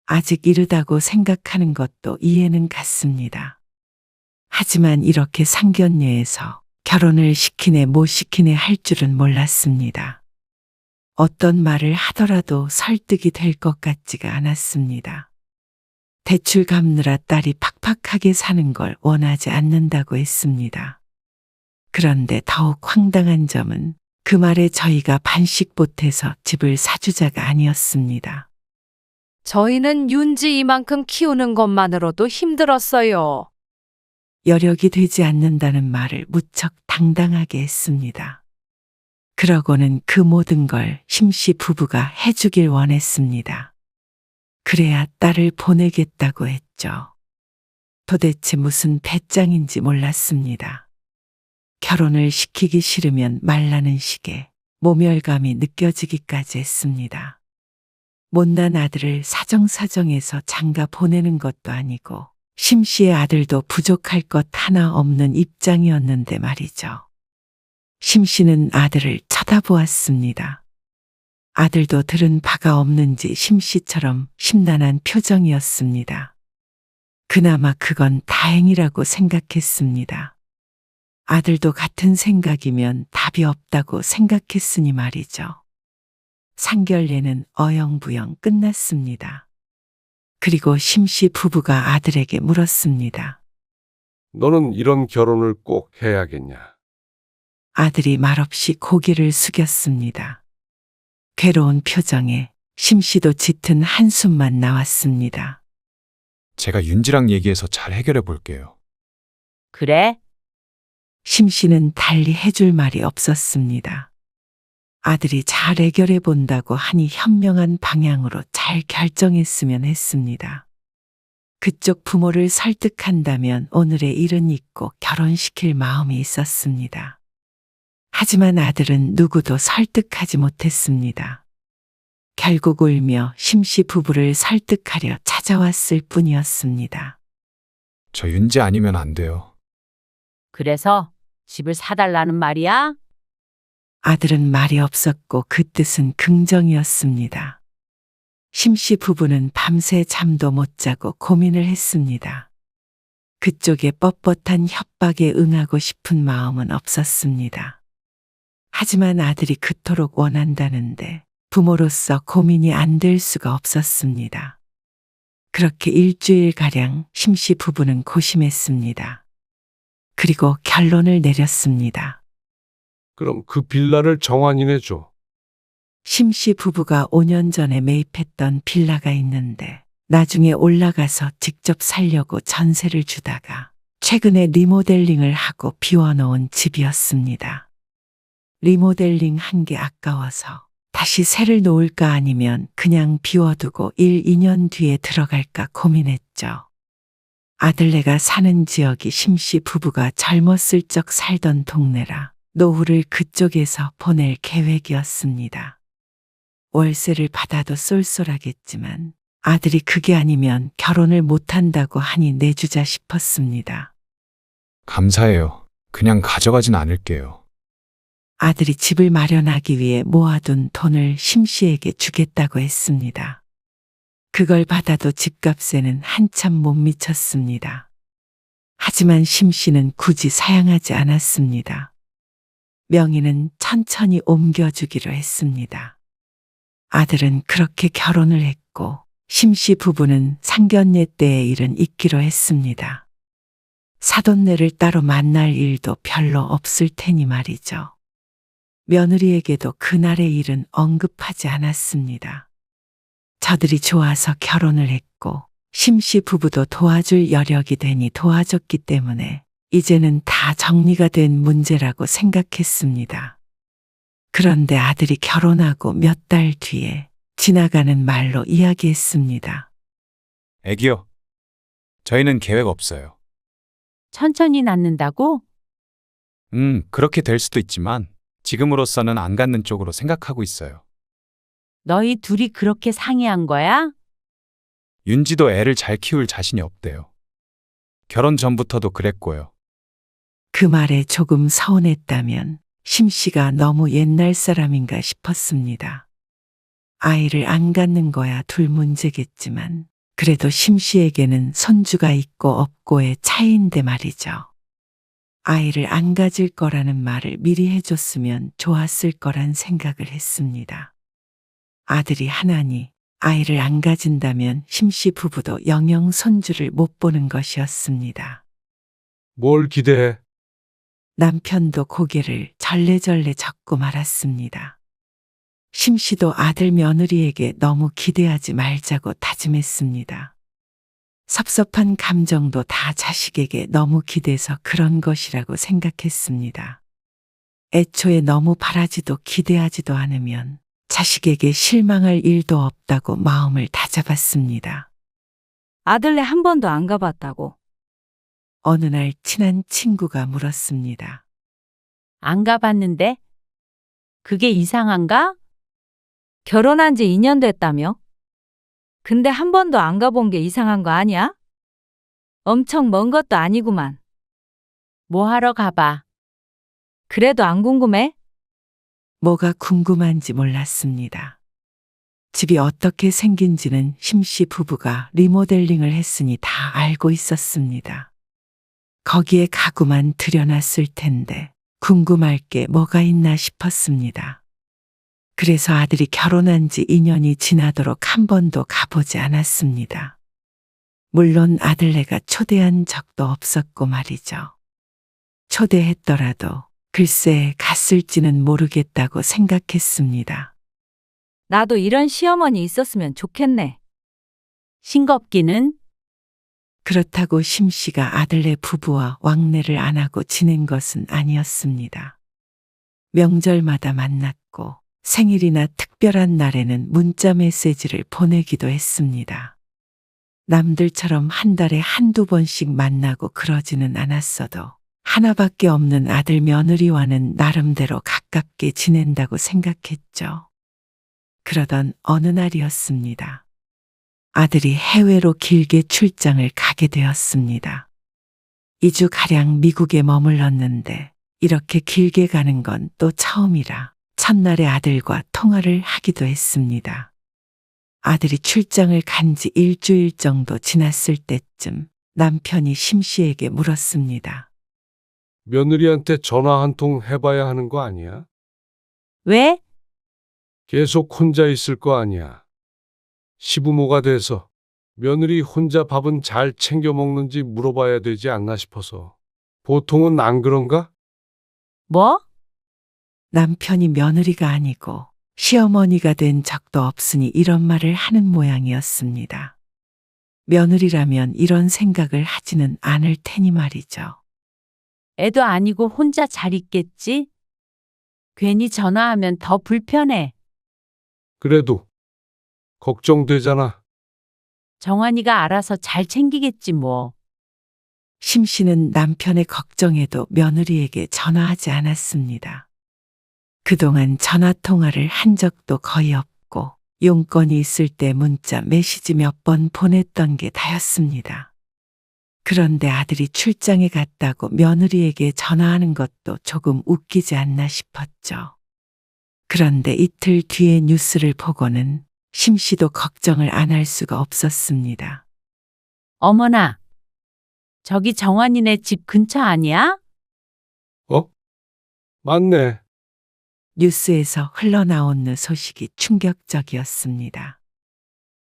아직 이르다고 생각하는 것도 이해는 갔습니다. 하지만 이렇게 상견례에서 결혼을 시키네 못 시키네 할 줄은 몰랐습니다. 어떤 말을 하더라도 설득이 될 것 같지가 않았습니다. 대출 갚느라 딸이 팍팍하게 사는 걸 원하지 않는다고 했습니다. 그런데 더욱 황당한 점은 그 말에 저희가 반씩 보태서 집을 사주자가 아니었습니다. 저희는 윤지 이만큼 키우는 것만으로도 힘들었어요. 여력이 되지 않는다는 말을 무척 당당하게 했습니다. 그러고는 그 모든 걸 심씨 부부가 해주길 원했습니다. 그래야 딸을 보내겠다고 했죠. 도대체 무슨 배짱인지 몰랐습니다. 결혼을 시키기 싫으면 말라는 식의 모멸감이 느껴지기까지 했습니다. 못난 아들을 사정사정해서 장가 보내는 것도 아니고 심 씨의 아들도 부족할 것 하나 없는 입장이었는데 말이죠. 심 씨는 아들을 쳐다보았습니다. 아들도 들은 바가 없는지 심 씨처럼 심란한 표정이었습니다. 그나마 그건 다행이라고 생각했습니다. 아들도 같은 생각이면 답이 없다고 생각했으니 말이죠. 상견례는 어영부영 끝났습니다. 그리고 심씨 부부가 아들에게 물었습니다. 너는 이런 결혼을 꼭 해야겠냐? 아들이 말없이 고개를 숙였습니다. 괴로운 표정에 심씨도 짙은 한숨만 나왔습니다. 제가 윤지랑 얘기해서 잘 해결해 볼게요. 그래? 심씨는 달리 해줄 말이 없었습니다. 아들이 잘 해결해 본다고 하니 현명한 방향으로 잘 결정했으면 했습니다. 그쪽 부모를 설득한다면 오늘의 일은 잊고 결혼시킬 마음이 있었습니다. 하지만 아들은 누구도 설득하지 못했습니다. 결국 울며 심씨 부부를 설득하려 찾아왔을 뿐이었습니다. 저 윤지 아니면 안 돼요. 그래서 집을 사달라는 말이야? 아들은 말이 없었고 그 뜻은 긍정이었습니다. 심씨 부부는 밤새 잠도 못 자고 고민을 했습니다. 그쪽의 뻣뻣한 협박에 응하고 싶은 마음은 없었습니다. 하지만 아들이 그토록 원한다는데 부모로서 고민이 안 될 수가 없었습니다. 그렇게 일주일가량 심씨 부부는 고심했습니다. 그리고 결론을 내렸습니다. 그럼 그 빌라를 정환이네 줘. 심씨 부부가 5년 전에 매입했던 빌라가 있는데 나중에 올라가서 직접 살려고 전세를 주다가 최근에 리모델링을 하고 비워놓은 집이었습니다. 리모델링 한 게 아까워서 다시 새를 놓을까 아니면 그냥 비워두고 1, 2년 뒤에 들어갈까 고민했죠. 아들네가 사는 지역이 심씨 부부가 젊었을 적 살던 동네라 노후를 그쪽에서 보낼 계획이었습니다. 월세를 받아도 쏠쏠하겠지만 아들이 그게 아니면 결혼을 못한다고 하니 내주자 싶었습니다. 감사해요. 그냥 가져가진 않을게요. 아들이 집을 마련하기 위해 모아둔 돈을 심씨에게 주겠다고 했습니다. 그걸 받아도 집값에는 한참 못 미쳤습니다. 하지만 심씨는 굳이 사양하지 않았습니다. 명의는 천천히 옮겨주기로 했습니다. 아들은 그렇게 결혼을 했고 심씨 부부는 상견례 때의 일은 잊기로 했습니다. 사돈네를 따로 만날 일도 별로 없을 테니 말이죠. 며느리에게도 그날의 일은 언급하지 않았습니다. 저들이 좋아서 결혼을 했고 심씨 부부도 도와줄 여력이 되니 도와줬기 때문에 이제는 다 정리가 된 문제라고 생각했습니다. 그런데 아들이 결혼하고 몇 달 뒤에 지나가는 말로 이야기했습니다. 애기요. 저희는 계획 없어요. 천천히 낳는다고? 그렇게 될 수도 있지만 지금으로서는 안 갖는 쪽으로 생각하고 있어요. 너희 둘이 그렇게 상의한 거야? 윤지도 애를 잘 키울 자신이 없대요. 결혼 전부터도 그랬고요. 그 말에 조금 서운했다면 심씨가 너무 옛날 사람인가 싶었습니다. 아이를 안 갖는 거야 둘 문제겠지만 그래도 심씨에게는 손주가 있고 없고의 차이인데 말이죠. 아이를 안 가질 거라는 말을 미리 해줬으면 좋았을 거란 생각을 했습니다. 아들이 하나니 아이를 안 가진다면 심씨 부부도 영영 손주를 못 보는 것이었습니다. 뭘 기대해? 남편도 고개를 절레절레 젓고 말았습니다. 심씨도 아들 며느리에게 너무 기대하지 말자고 다짐했습니다. 섭섭한 감정도 다 자식에게 너무 기대서 그런 것이라고 생각했습니다. 애초에 너무 바라지도 기대하지도 않으면 자식에게 실망할 일도 없다고 마음을 다잡았습니다. 아들네 한 번도 안 가봤다고. 어느 날 친한 친구가 물었습니다. 안 가봤는데? 그게 이상한가? 결혼한 지 2년 됐다며? 근데 한 번도 안 가본 게 이상한 거 아니야? 엄청 먼 것도 아니구만. 뭐 하러 가봐? 그래도 안 궁금해? 뭐가 궁금한지 몰랐습니다. 집이 어떻게 생긴지는 심씨 부부가 리모델링을 했으니 다 알고 있었습니다. 거기에 가구만 들여놨을 텐데 궁금할 게 뭐가 있나 싶었습니다. 그래서 아들이 결혼한 지 2년이 지나도록 한 번도 가보지 않았습니다. 물론 아들네가 초대한 적도 없었고 말이죠. 초대했더라도 글쎄 갔을지는 모르겠다고 생각했습니다. 나도 이런 시어머니 있었으면 좋겠네. 싱겁기는 그렇다고 심씨가 아들네 부부와 왕래를 안 하고 지낸 것은 아니었습니다. 명절마다 만났고 생일이나 특별한 날에는 문자 메시지를 보내기도 했습니다. 남들처럼 한 달에 한두 번씩 만나고 그러지는 않았어도 하나밖에 없는 아들 며느리와는 나름대로 가깝게 지낸다고 생각했죠. 그러던 어느 날이었습니다. 아들이 해외로 길게 출장을 가게 되었습니다. 2주가량 미국에 머물렀는데 이렇게 길게 가는 건 또 처음이라 첫날에 아들과 통화를 하기도 했습니다. 아들이 출장을 간 지 일주일 정도 지났을 때쯤 남편이 심씨에게 물었습니다. 며느리한테 전화 한 통 해봐야 하는 거 아니야? 왜? 계속 혼자 있을 거 아니야. 시부모가 돼서 며느리 혼자 밥은 잘 챙겨 먹는지 물어봐야 되지 않나 싶어서. 보통은 안 그런가? 뭐? 남편이 며느리가 아니고 시어머니가 된 적도 없으니 이런 말을 하는 모양이었습니다. 며느리라면 이런 생각을 하지는 않을 테니 말이죠. 애도 아니고 혼자 잘 있겠지? 괜히 전화하면 더 불편해. 그래도 걱정되잖아. 정환이가 알아서 잘 챙기겠지 뭐. 심씨는 남편의 걱정에도 며느리에게 전화하지 않았습니다. 그동안 전화통화를 한 적도 거의 없고 용건이 있을 때 문자 메시지 몇 번 보냈던 게 다였습니다. 그런데 아들이 출장에 갔다고 며느리에게 전화하는 것도 조금 웃기지 않나 싶었죠. 그런데 이틀 뒤에 뉴스를 보고는 심씨도 걱정을 안 할 수가 없었습니다. 어머나, 저기 정환이네 집 근처 아니야? 맞네. 뉴스에서 흘러나온 소식이 충격적이었습니다.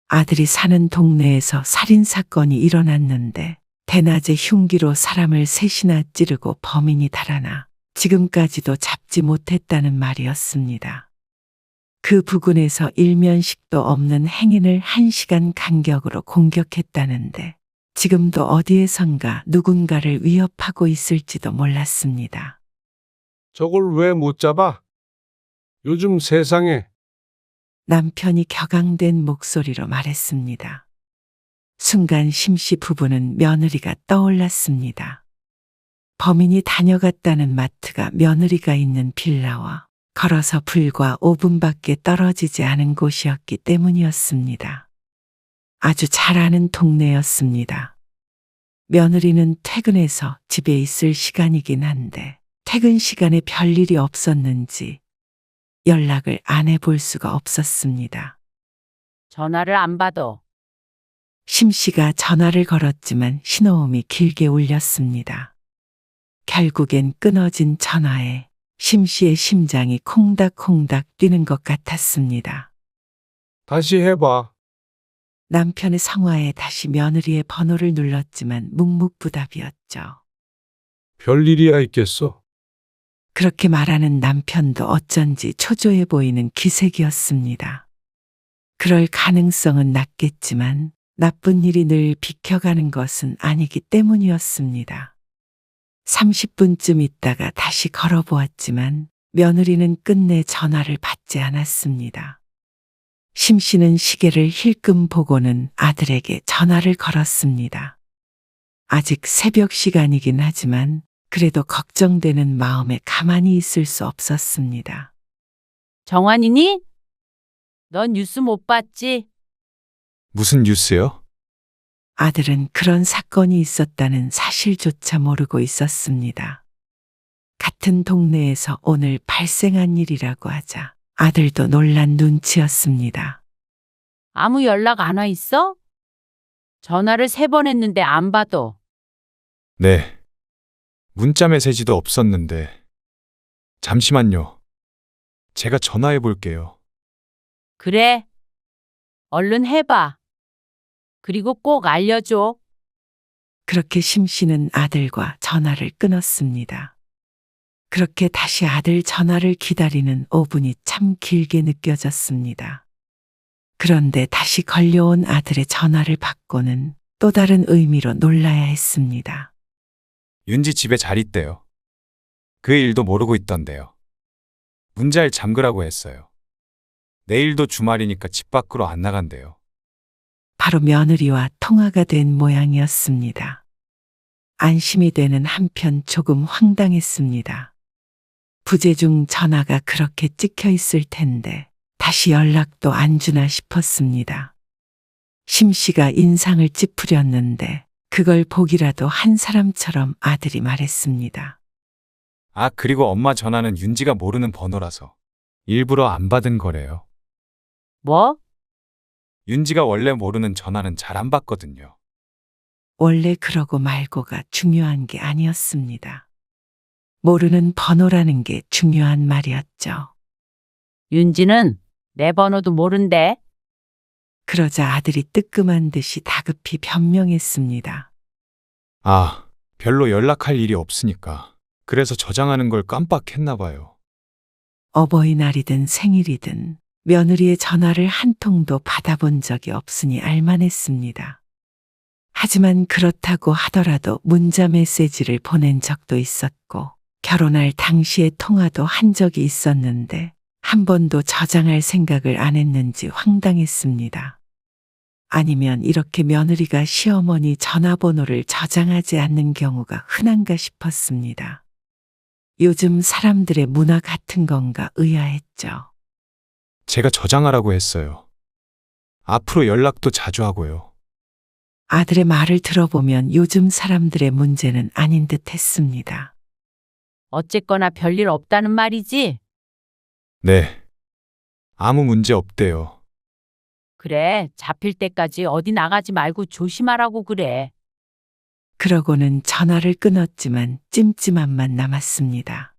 아들이 사는 동네에서 살인사건이 일어났는데 대낮에 흉기로 사람을 셋이나 찌르고 범인이 달아나 지금까지도 잡지 못했다는 말이었습니다. 그 부근에서 일면식도 없는 행인을 1시간 간격으로 공격했다는데 지금도 어디에선가 누군가를 위협하고 있을지도 몰랐습니다. 저걸 왜 못 잡아? 요즘 세상에 남편이 격앙된 목소리로 말했습니다. 순간 심씨 부부는 며느리가 떠올랐습니다. 범인이 다녀갔다는 마트가 며느리가 있는 빌라와 걸어서 불과 5분밖에 떨어지지 않은 곳이었기 때문이었습니다. 아주 잘 아는 동네였습니다. 며느리는 퇴근해서 집에 있을 시간이긴 한데 퇴근 시간에 별일이 없었는지 연락을 안 해볼 수가 없었습니다. 전화를 안 받아. 심씨가 전화를 걸었지만 신호음이 길게 울렸습니다. 결국엔 끊어진 전화에 심씨의 심장이 콩닥콩닥 뛰는 것 같았습니다. 다시 해봐. 남편의 성화에 다시 며느리의 번호를 눌렀지만 묵묵부답이었죠. 별일이야 있겠어. 그렇게 말하는 남편도 어쩐지 초조해 보이는 기색이었습니다. 그럴 가능성은 낮겠지만 나쁜 일이 늘 비켜가는 것은 아니기 때문이었습니다. 30분쯤 있다가 다시 걸어보았지만 며느리는 끝내 전화를 받지 않았습니다. 심씨는 시계를 힐끔 보고는 아들에게 전화를 걸었습니다. 아직 새벽 시간이긴 하지만 그래도 걱정되는 마음에 가만히 있을 수 없었습니다. 정환이니? 넌 뉴스 못 봤지? 무슨 뉴스요? 아들은 그런 사건이 있었다는 사실조차 모르고 있었습니다. 같은 동네에서 오늘 발생한 일이라고 하자 아들도 놀란 눈치였습니다. 아무 연락 안 와 있어? 전화를 3번 했는데 안 받아. 네. 문자 메시지도 없었는데. 잠시만요. 제가 전화해 볼게요. 그래. 얼른 해봐. 그리고 꼭 알려줘. 그렇게 심 씨는 아들과 전화를 끊었습니다. 그렇게 다시 아들 전화를 기다리는 5분이 참 길게 느껴졌습니다. 그런데 다시 걸려온 아들의 전화를 받고는 또 다른 의미로 놀라야 했습니다. 윤지 집에 잘 있대요. 그 일도 모르고 있던데요. 문 잘 잠그라고 했어요. 내일도 주말이니까 집 밖으로 안 나간대요. 바로 며느리와 통화가 된 모양이었습니다. 안심이 되는 한편 조금 황당했습니다. 부재중 전화가 그렇게 찍혀 있을 텐데 다시 연락도 안 주나 싶었습니다. 심 씨가 인상을 찌푸렸는데 그걸 보기라도 한 사람처럼 아들이 말했습니다. 아, 그리고 엄마 전화는 윤지가 모르는 번호라서 일부러 안 받은 거래요. 뭐? 윤지가 원래 모르는 전화는 잘 안 받거든요. 원래 그러고 말고가 중요한 게 아니었습니다. 모르는 번호라는 게 중요한 말이었죠. 윤지는 내 번호도 모른대. 그러자 아들이 뜨끔한 듯이 다급히 변명했습니다. 아, 별로 연락할 일이 없으니까. 그래서 저장하는 걸 깜빡했나 봐요. 어버이날이든 생일이든 며느리의 전화를 한 통도 받아본 적이 없으니 알만했습니다. 하지만 그렇다고 하더라도 문자 메시지를 보낸 적도 있었고 결혼할 당시에 통화도 한 적이 있었는데 한 번도 저장할 생각을 안 했는지 황당했습니다. 아니면 이렇게 며느리가 시어머니 전화번호를 저장하지 않는 경우가 흔한가 싶었습니다. 요즘 사람들의 문화 같은 건가 의아했죠. 제가 저장하라고 했어요. 앞으로 연락도 자주 하고요. 아들의 말을 들어보면 요즘 사람들의 문제는 아닌 듯 했습니다. 어쨌거나 별일 없다는 말이지? 네. 아무 문제 없대요. 그래, 잡힐 때까지 어디 나가지 말고 조심하라고 그래. 그러고는 전화를 끊었지만 찜찜함만 남았습니다.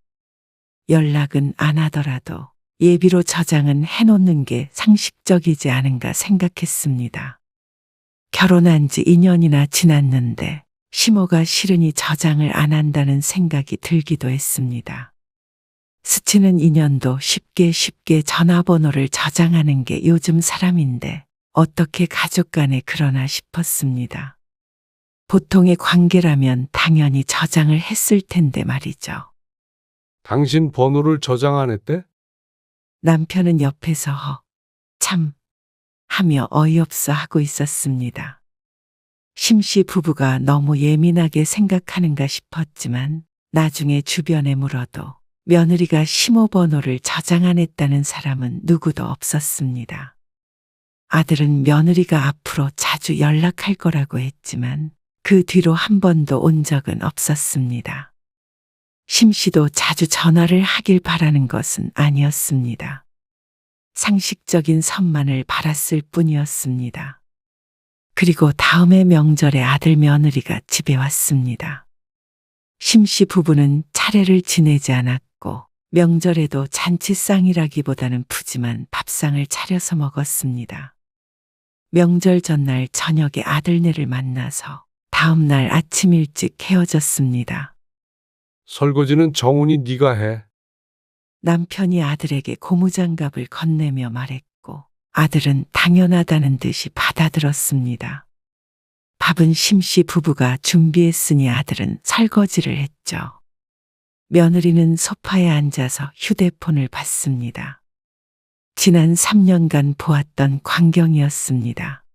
연락은 안 하더라도 예비로 저장은 해놓는 게 상식적이지 않은가 생각했습니다. 결혼한 지 2년이나 지났는데 시모가 싫으니 저장을 안 한다는 생각이 들기도 했습니다. 스치는 인연도 쉽게 전화번호를 저장하는 게 요즘 사람인데 어떻게 가족 간에 그러나 싶었습니다. 보통의 관계라면 당연히 저장을 했을 텐데 말이죠. 당신 번호를 저장 안 했대? 남편은 옆에서 참 하며 어이없어 하고 있었습니다. 심씨 부부가 너무 예민하게 생각하는가 싶었지만 나중에 주변에 물어도 며느리가 시모 번호를 저장 안 했다는 사람은 누구도 없었습니다. 아들은 며느리가 앞으로 자주 연락할 거라고 했지만 그 뒤로 한 번도 온 적은 없었습니다. 심씨도 자주 전화를 하길 바라는 것은 아니었습니다. 상식적인 선만을 바랐을 뿐이었습니다. 그리고 다음해 명절에 아들 며느리가 집에 왔습니다. 심씨 부부는 차례를 지내지 않았고 명절에도 잔치상이라기보다는 푸짐한 밥상을 차려서 먹었습니다. 명절 전날 저녁에 아들네를 만나서 다음 날 아침 일찍 헤어졌습니다. 설거지는 정훈이 네가 해. 남편이 아들에게 고무장갑을 건네며 말했고 아들은 당연하다는 듯이 받아들었습니다. 밥은 심씨 부부가 준비했으니 아들은 설거지를 했죠. 며느리는 소파에 앉아서 휴대폰을 봤습니다. 지난 3년간 보았던 광경이었습니다.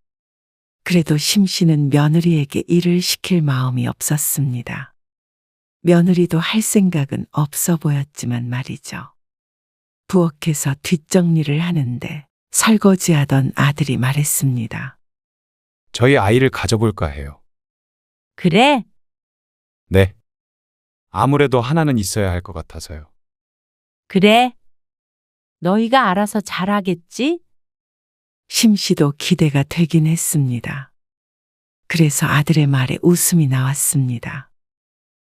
그래도 심씨는 며느리에게 일을 시킬 마음이 없었습니다. 며느리도 할 생각은 없어 보였지만 말이죠. 부엌에서 뒷정리를 하는데 설거지하던 아들이 말했습니다. 저희 아이를 가져볼까 해요. 그래? 네. 아무래도 하나는 있어야 할 것 같아서요. 그래. 너희가 알아서 잘하겠지? 심씨도 기대가 되긴 했습니다. 그래서 아들의 말에 웃음이 나왔습니다.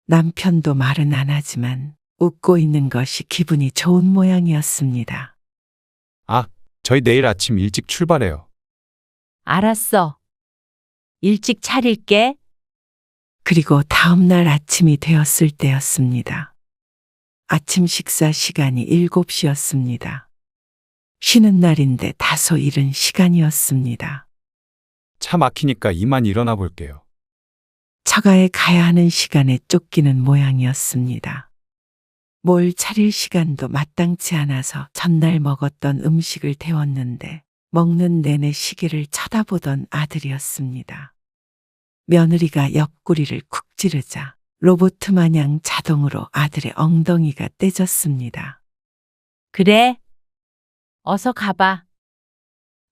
남편도 말은 안 하지만 웃고 있는 것이 기분이 좋은 모양이었습니다. 아, 저희 내일 아침 일찍 출발해요. 알았어. 일찍 차릴게. 그리고 다음 날 아침이 되었을 때였습니다. 아침 식사 시간이 7시였습니다. 쉬는 날인데 다소 이른 시간이었습니다. 차 막히니까 이만 일어나 볼게요. 처가에 가야 하는 시간에 쫓기는 모양이었습니다. 뭘 차릴 시간도 마땅치 않아서 전날 먹었던 음식을 데웠는데 먹는 내내 시계를 쳐다보던 아들이었습니다. 며느리가 옆구리를 쿡 찌르자 로봇 마냥 자동으로 아들의 엉덩이가 떼졌습니다. 그래. 어서 가봐.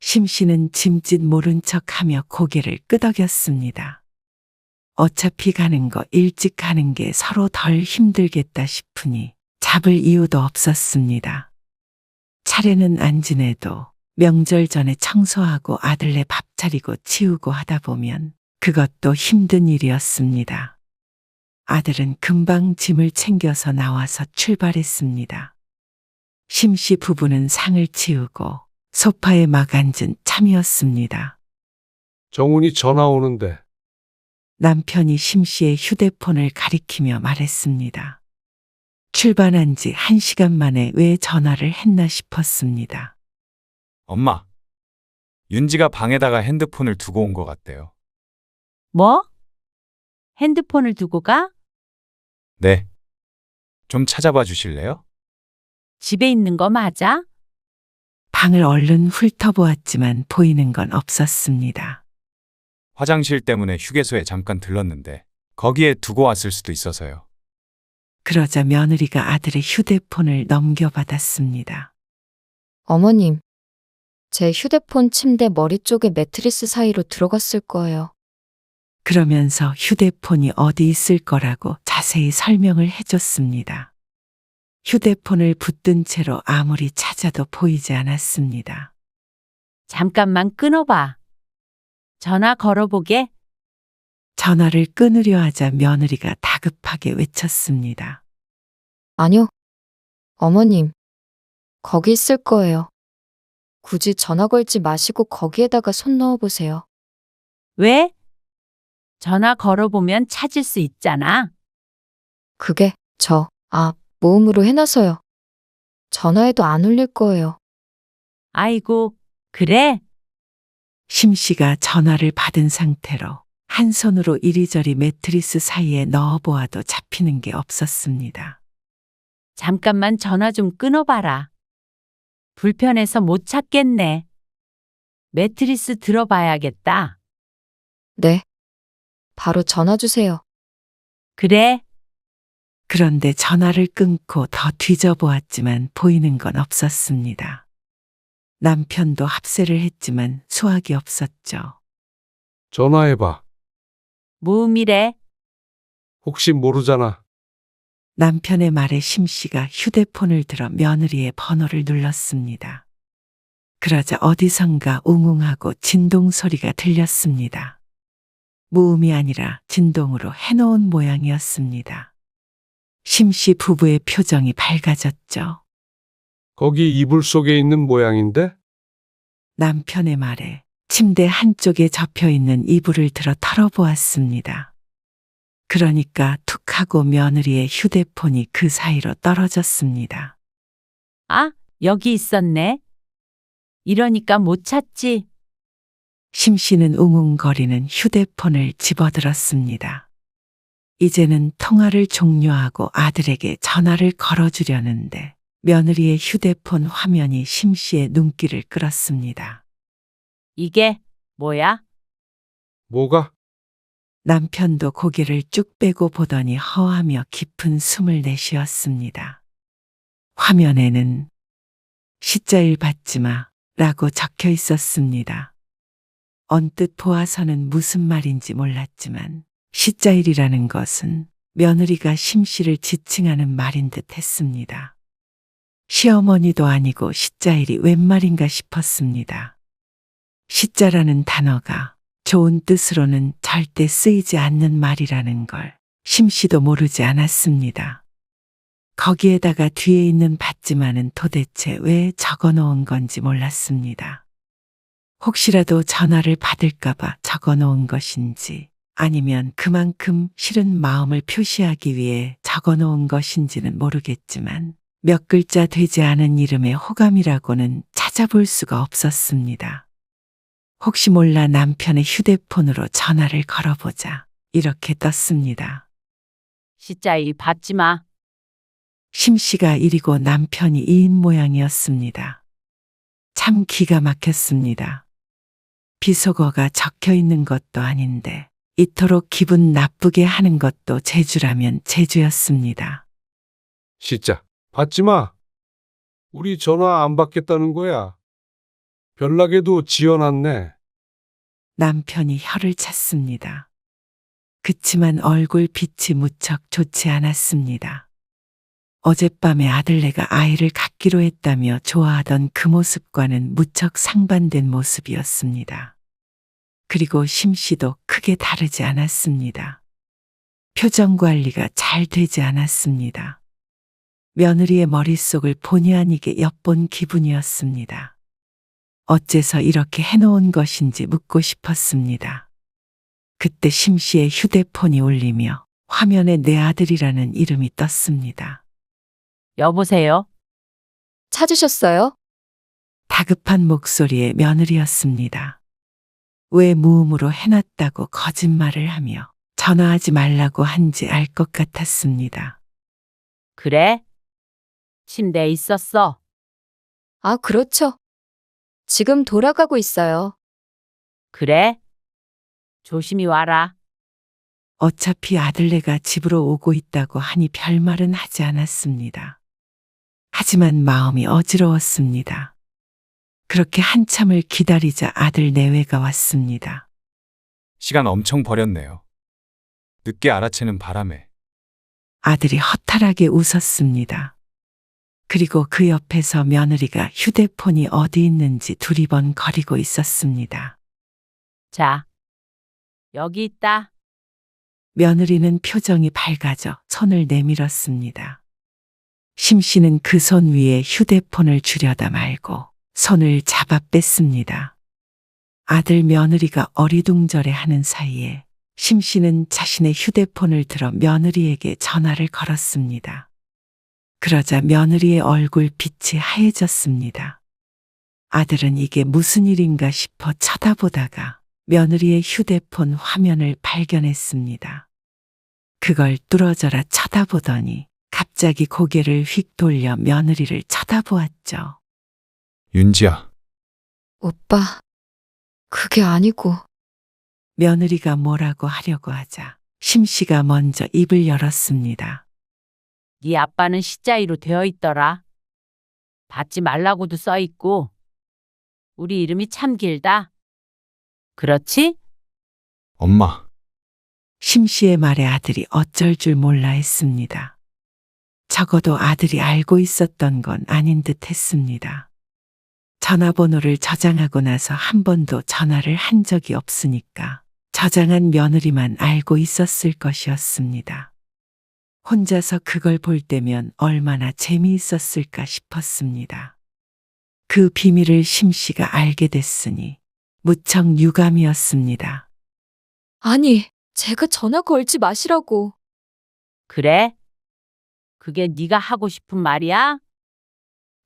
심씨는 짐짓 모른 척하며 고개를 끄덕였습니다. 어차피 가는 거 일찍 가는 게 서로 덜 힘들겠다 싶으니 잡을 이유도 없었습니다. 차례는 안 지내도 명절 전에 청소하고 아들네 밥 차리고 치우고 하다 보면 그것도 힘든 일이었습니다. 아들은 금방 짐을 챙겨서 나와서 출발했습니다. 심씨 부부는 상을 치우고 소파에 막 앉은 참이었습니다. 정훈이 전화 오는데. 남편이 심씨의 휴대폰을 가리키며 말했습니다. 출발한 지 1시간 만에 왜 전화를 했나 싶었습니다. 엄마, 윤지가 방에다가 핸드폰을 두고 온 것 같대요. 뭐? 핸드폰을 두고 가? 네. 좀 찾아봐 주실래요? 집에 있는 거 맞아? 방을 얼른 훑어보았지만 보이는 건 없었습니다. 화장실 때문에 휴게소에 잠깐 들렀는데 거기에 두고 왔을 수도 있어서요. 그러자 며느리가 아들의 휴대폰을 넘겨받았습니다. 어머님, 제 휴대폰 침대 머리 쪽에 매트리스 사이로 들어갔을 거예요. 그러면서 휴대폰이 어디 있을 거라고 자세히 설명을 해줬습니다. 휴대폰을 붙든 채로 아무리 찾아도 보이지 않았습니다. 잠깐만 끊어봐. 전화 걸어보게. 전화를 끊으려 하자 며느리가 다급하게 외쳤습니다. 아니요. 어머님, 거기 있을 거예요. 굳이 전화 걸지 마시고 거기에다가 손 넣어보세요. 왜? 전화 걸어보면 찾을 수 있잖아. 그게 모음으로 해놔서요. 전화해도 안 울릴 거예요. 아이고, 그래? 심씨가 전화를 받은 상태로 한 손으로 이리저리 매트리스 사이에 넣어보아도 잡히는 게 없었습니다. 잠깐만 전화 좀 끊어봐라. 불편해서 못 찾겠네. 매트리스 들어봐야겠다. 네. 바로 전화 주세요. 그래? 그런데 전화를 끊고 더 뒤져보았지만 보이는 건 없었습니다. 남편도 합세를 했지만 수확이 없었죠. 전화해봐. 무음이래. 혹시 모르잖아. 남편의 말에 심씨가 휴대폰을 들어 며느리의 번호를 눌렀습니다. 그러자 어디선가 웅웅하고 진동 소리가 들렸습니다. 무음이 아니라 진동으로 해놓은 모양이었습니다. 심씨 부부의 표정이 밝아졌죠. 거기 이불 속에 있는 모양인데? 남편의 말에 침대 한쪽에 접혀있는 이불을 들어 털어보았습니다. 그러니까 툭 하고 며느리의 휴대폰이 그 사이로 떨어졌습니다. 아, 여기 있었네. 이러니까 못 찾지. 심씨는 웅웅거리는 휴대폰을 집어들었습니다. 이제는 통화를 종료하고 아들에게 전화를 걸어주려는데 며느리의 휴대폰 화면이 심씨의 눈길을 끌었습니다. 이게 뭐야? 뭐가? 남편도 고개를 쭉 빼고 보더니 허하며 깊은 숨을 내쉬었습니다. 화면에는 시자일 받지 마 라고 적혀 있었습니다. 언뜻 보아서는 무슨 말인지 몰랐지만 시자일이라는 것은 며느리가 심씨를 지칭하는 말인 듯 했습니다. 시어머니도 아니고 시자일이 웬 말인가 싶었습니다. 시자라는 단어가 좋은 뜻으로는 절대 쓰이지 않는 말이라는 걸 심씨도 모르지 않았습니다. 거기에다가 뒤에 있는 받지마는 도대체 왜 적어 놓은 건지 몰랐습니다. 혹시라도 전화를 받을까봐 적어 놓은 것인지 아니면 그만큼 싫은 마음을 표시하기 위해 적어 놓은 것인지는 모르겠지만 몇 글자 되지 않은 이름의 호감이라고는 찾아볼 수가 없었습니다. 혹시 몰라 남편의 휴대폰으로 전화를 걸어보자. 이렇게 떴습니다. 시자이 받지 마. 심씨가 이리고 남편이 이인 모양이었습니다. 참 기가 막혔습니다. 비속어가 적혀 있는 것도 아닌데 이토록 기분 나쁘게 하는 것도 재주라면 재주였습니다. 시자, 받지 마. 우리 전화 안 받겠다는 거야. 별나게도 지어놨네. 남편이 혀를 찼습니다. 그치만 얼굴 빛이 무척 좋지 않았습니다. 어젯밤에 아들네가 아이를 갖기로 했다며 좋아하던 그 모습과는 무척 상반된 모습이었습니다. 그리고 심씨도 크게 다르지 않았습니다. 표정 관리가 잘 되지 않았습니다. 며느리의 머릿속을 본의 아니게 엿본 기분이었습니다. 어째서 이렇게 해놓은 것인지 묻고 싶었습니다. 그때 심씨의 휴대폰이 울리며 화면에 내 아들이라는 이름이 떴습니다. 여보세요? 찾으셨어요? 다급한 목소리의 며느리였습니다. 왜 무음으로 해놨다고 거짓말을 하며 전화하지 말라고 한지 알 것 같았습니다. 그래? 침대에 있었어. 아, 그렇죠. 지금 돌아가고 있어요. 그래? 조심히 와라. 어차피 아들네가 집으로 오고 있다고 하니 별말은 하지 않았습니다. 하지만 마음이 어지러웠습니다. 그렇게 한참을 기다리자 아들 내외가 왔습니다. 시간 엄청 버렸네요. 늦게 알아채는 바람에. 아들이 허탈하게 웃었습니다. 그리고 그 옆에서 며느리가 휴대폰이 어디 있는지 두리번거리고 있었습니다. 자, 여기 있다. 며느리는 표정이 밝아져 손을 내밀었습니다. 심씨는 그 손 위에 휴대폰을 주려다 말고 손을 잡아 뺐습니다. 아들 며느리가 어리둥절해 하는 사이에 심씨는 자신의 휴대폰을 들어 며느리에게 전화를 걸었습니다. 그러자 며느리의 얼굴 빛이 하얘졌습니다. 아들은 이게 무슨 일인가 싶어 쳐다보다가 며느리의 휴대폰 화면을 발견했습니다. 그걸 뚫어져라 쳐다보더니 갑자기 고개를 휙 돌려 며느리를 쳐다보았죠. 윤지야, 오빠, 그게 아니고. 며느리가 뭐라고 하려고 하자 심씨가 먼저 입을 열었습니다. 네 아빠는 시자이로 되어 있더라. 받지 말라고도 써 있고. 우리 이름이 참 길다. 그렇지? 엄마. 심씨의 말에 아들이 어쩔 줄 몰라 했습니다. 적어도 아들이 알고 있었던 건 아닌 듯 했습니다. 전화번호를 저장하고 나서 한 번도 전화를 한 적이 없으니까 저장한 며느리만 알고 있었을 것이었습니다. 혼자서 그걸 볼 때면 얼마나 재미있었을까 싶었습니다. 그 비밀을 심씨가 알게 됐으니 무척 유감이었습니다. 아니, 제가 전화 걸지 마시라고. 그래? 그게 네가 하고 싶은 말이야?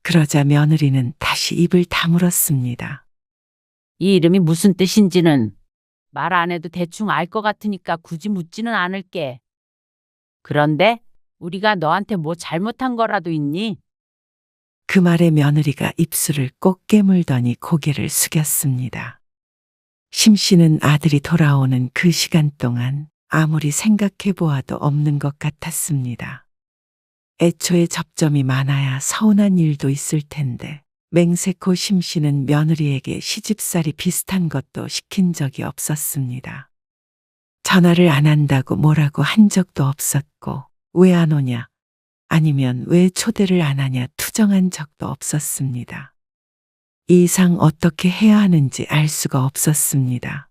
그러자 며느리는 다시 입을 다물었습니다. 이 이름이 무슨 뜻인지는 말 안 해도 대충 알 것 같으니까 굳이 묻지는 않을게. 그런데 우리가 너한테 뭐 잘못한 거라도 있니? 그 말에 며느리가 입술을 꼭 깨물더니 고개를 숙였습니다. 심씨는 아들이 돌아오는 그 시간 동안 아무리 생각해 보아도 없는 것 같았습니다. 애초에 접점이 많아야 서운한 일도 있을 텐데 맹세코 심씨는 며느리에게 시집살이 비슷한 것도 시킨 적이 없었습니다. 전화를 안 한다고 뭐라고 한 적도 없었고 왜 안 오냐 아니면 왜 초대를 안 하냐 투정한 적도 없었습니다. 이 이상 어떻게 해야 하는지 알 수가 없었습니다.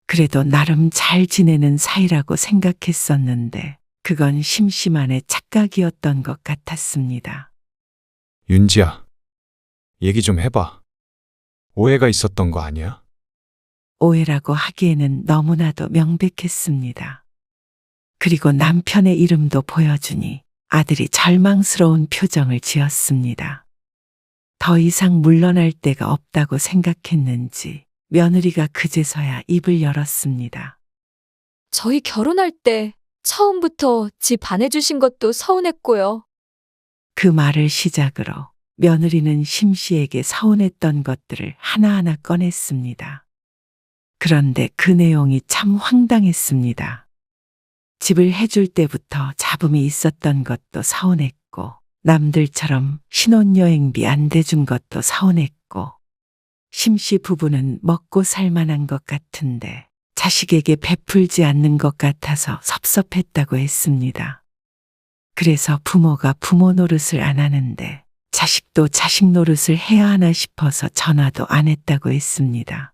그래도 나름 잘 지내는 사이라고 생각했었는데 그건 심심한의 착각이었던 것 같았습니다. 윤지야, 얘기 좀 해봐. 오해가 있었던 거 아니야? 오해라고 하기에는 너무나도 명백했습니다. 그리고 남편의 이름도 보여주니 아들이 절망스러운 표정을 지었습니다. 더 이상 물러날 데가 없다고 생각했는지 며느리가 그제서야 입을 열었습니다. 저희 결혼할 때 처음부터 집 안 해주신 것도 서운했고요. 그 말을 시작으로 며느리는 심 씨에게 서운했던 것들을 하나하나 꺼냈습니다. 그런데 그 내용이 참 황당했습니다. 집을 해줄 때부터 잡음이 있었던 것도 서운했고, 남들처럼 신혼여행비 안 대준 것도 서운했고, 심 씨 부부는 먹고 살만한 것 같은데 자식에게 베풀지 않는 것 같아서 섭섭했다고 했습니다. 그래서 부모가 부모 노릇을 안 하는데 자식도 자식 노릇을 해야 하나 싶어서 전화도 안 했다고 했습니다.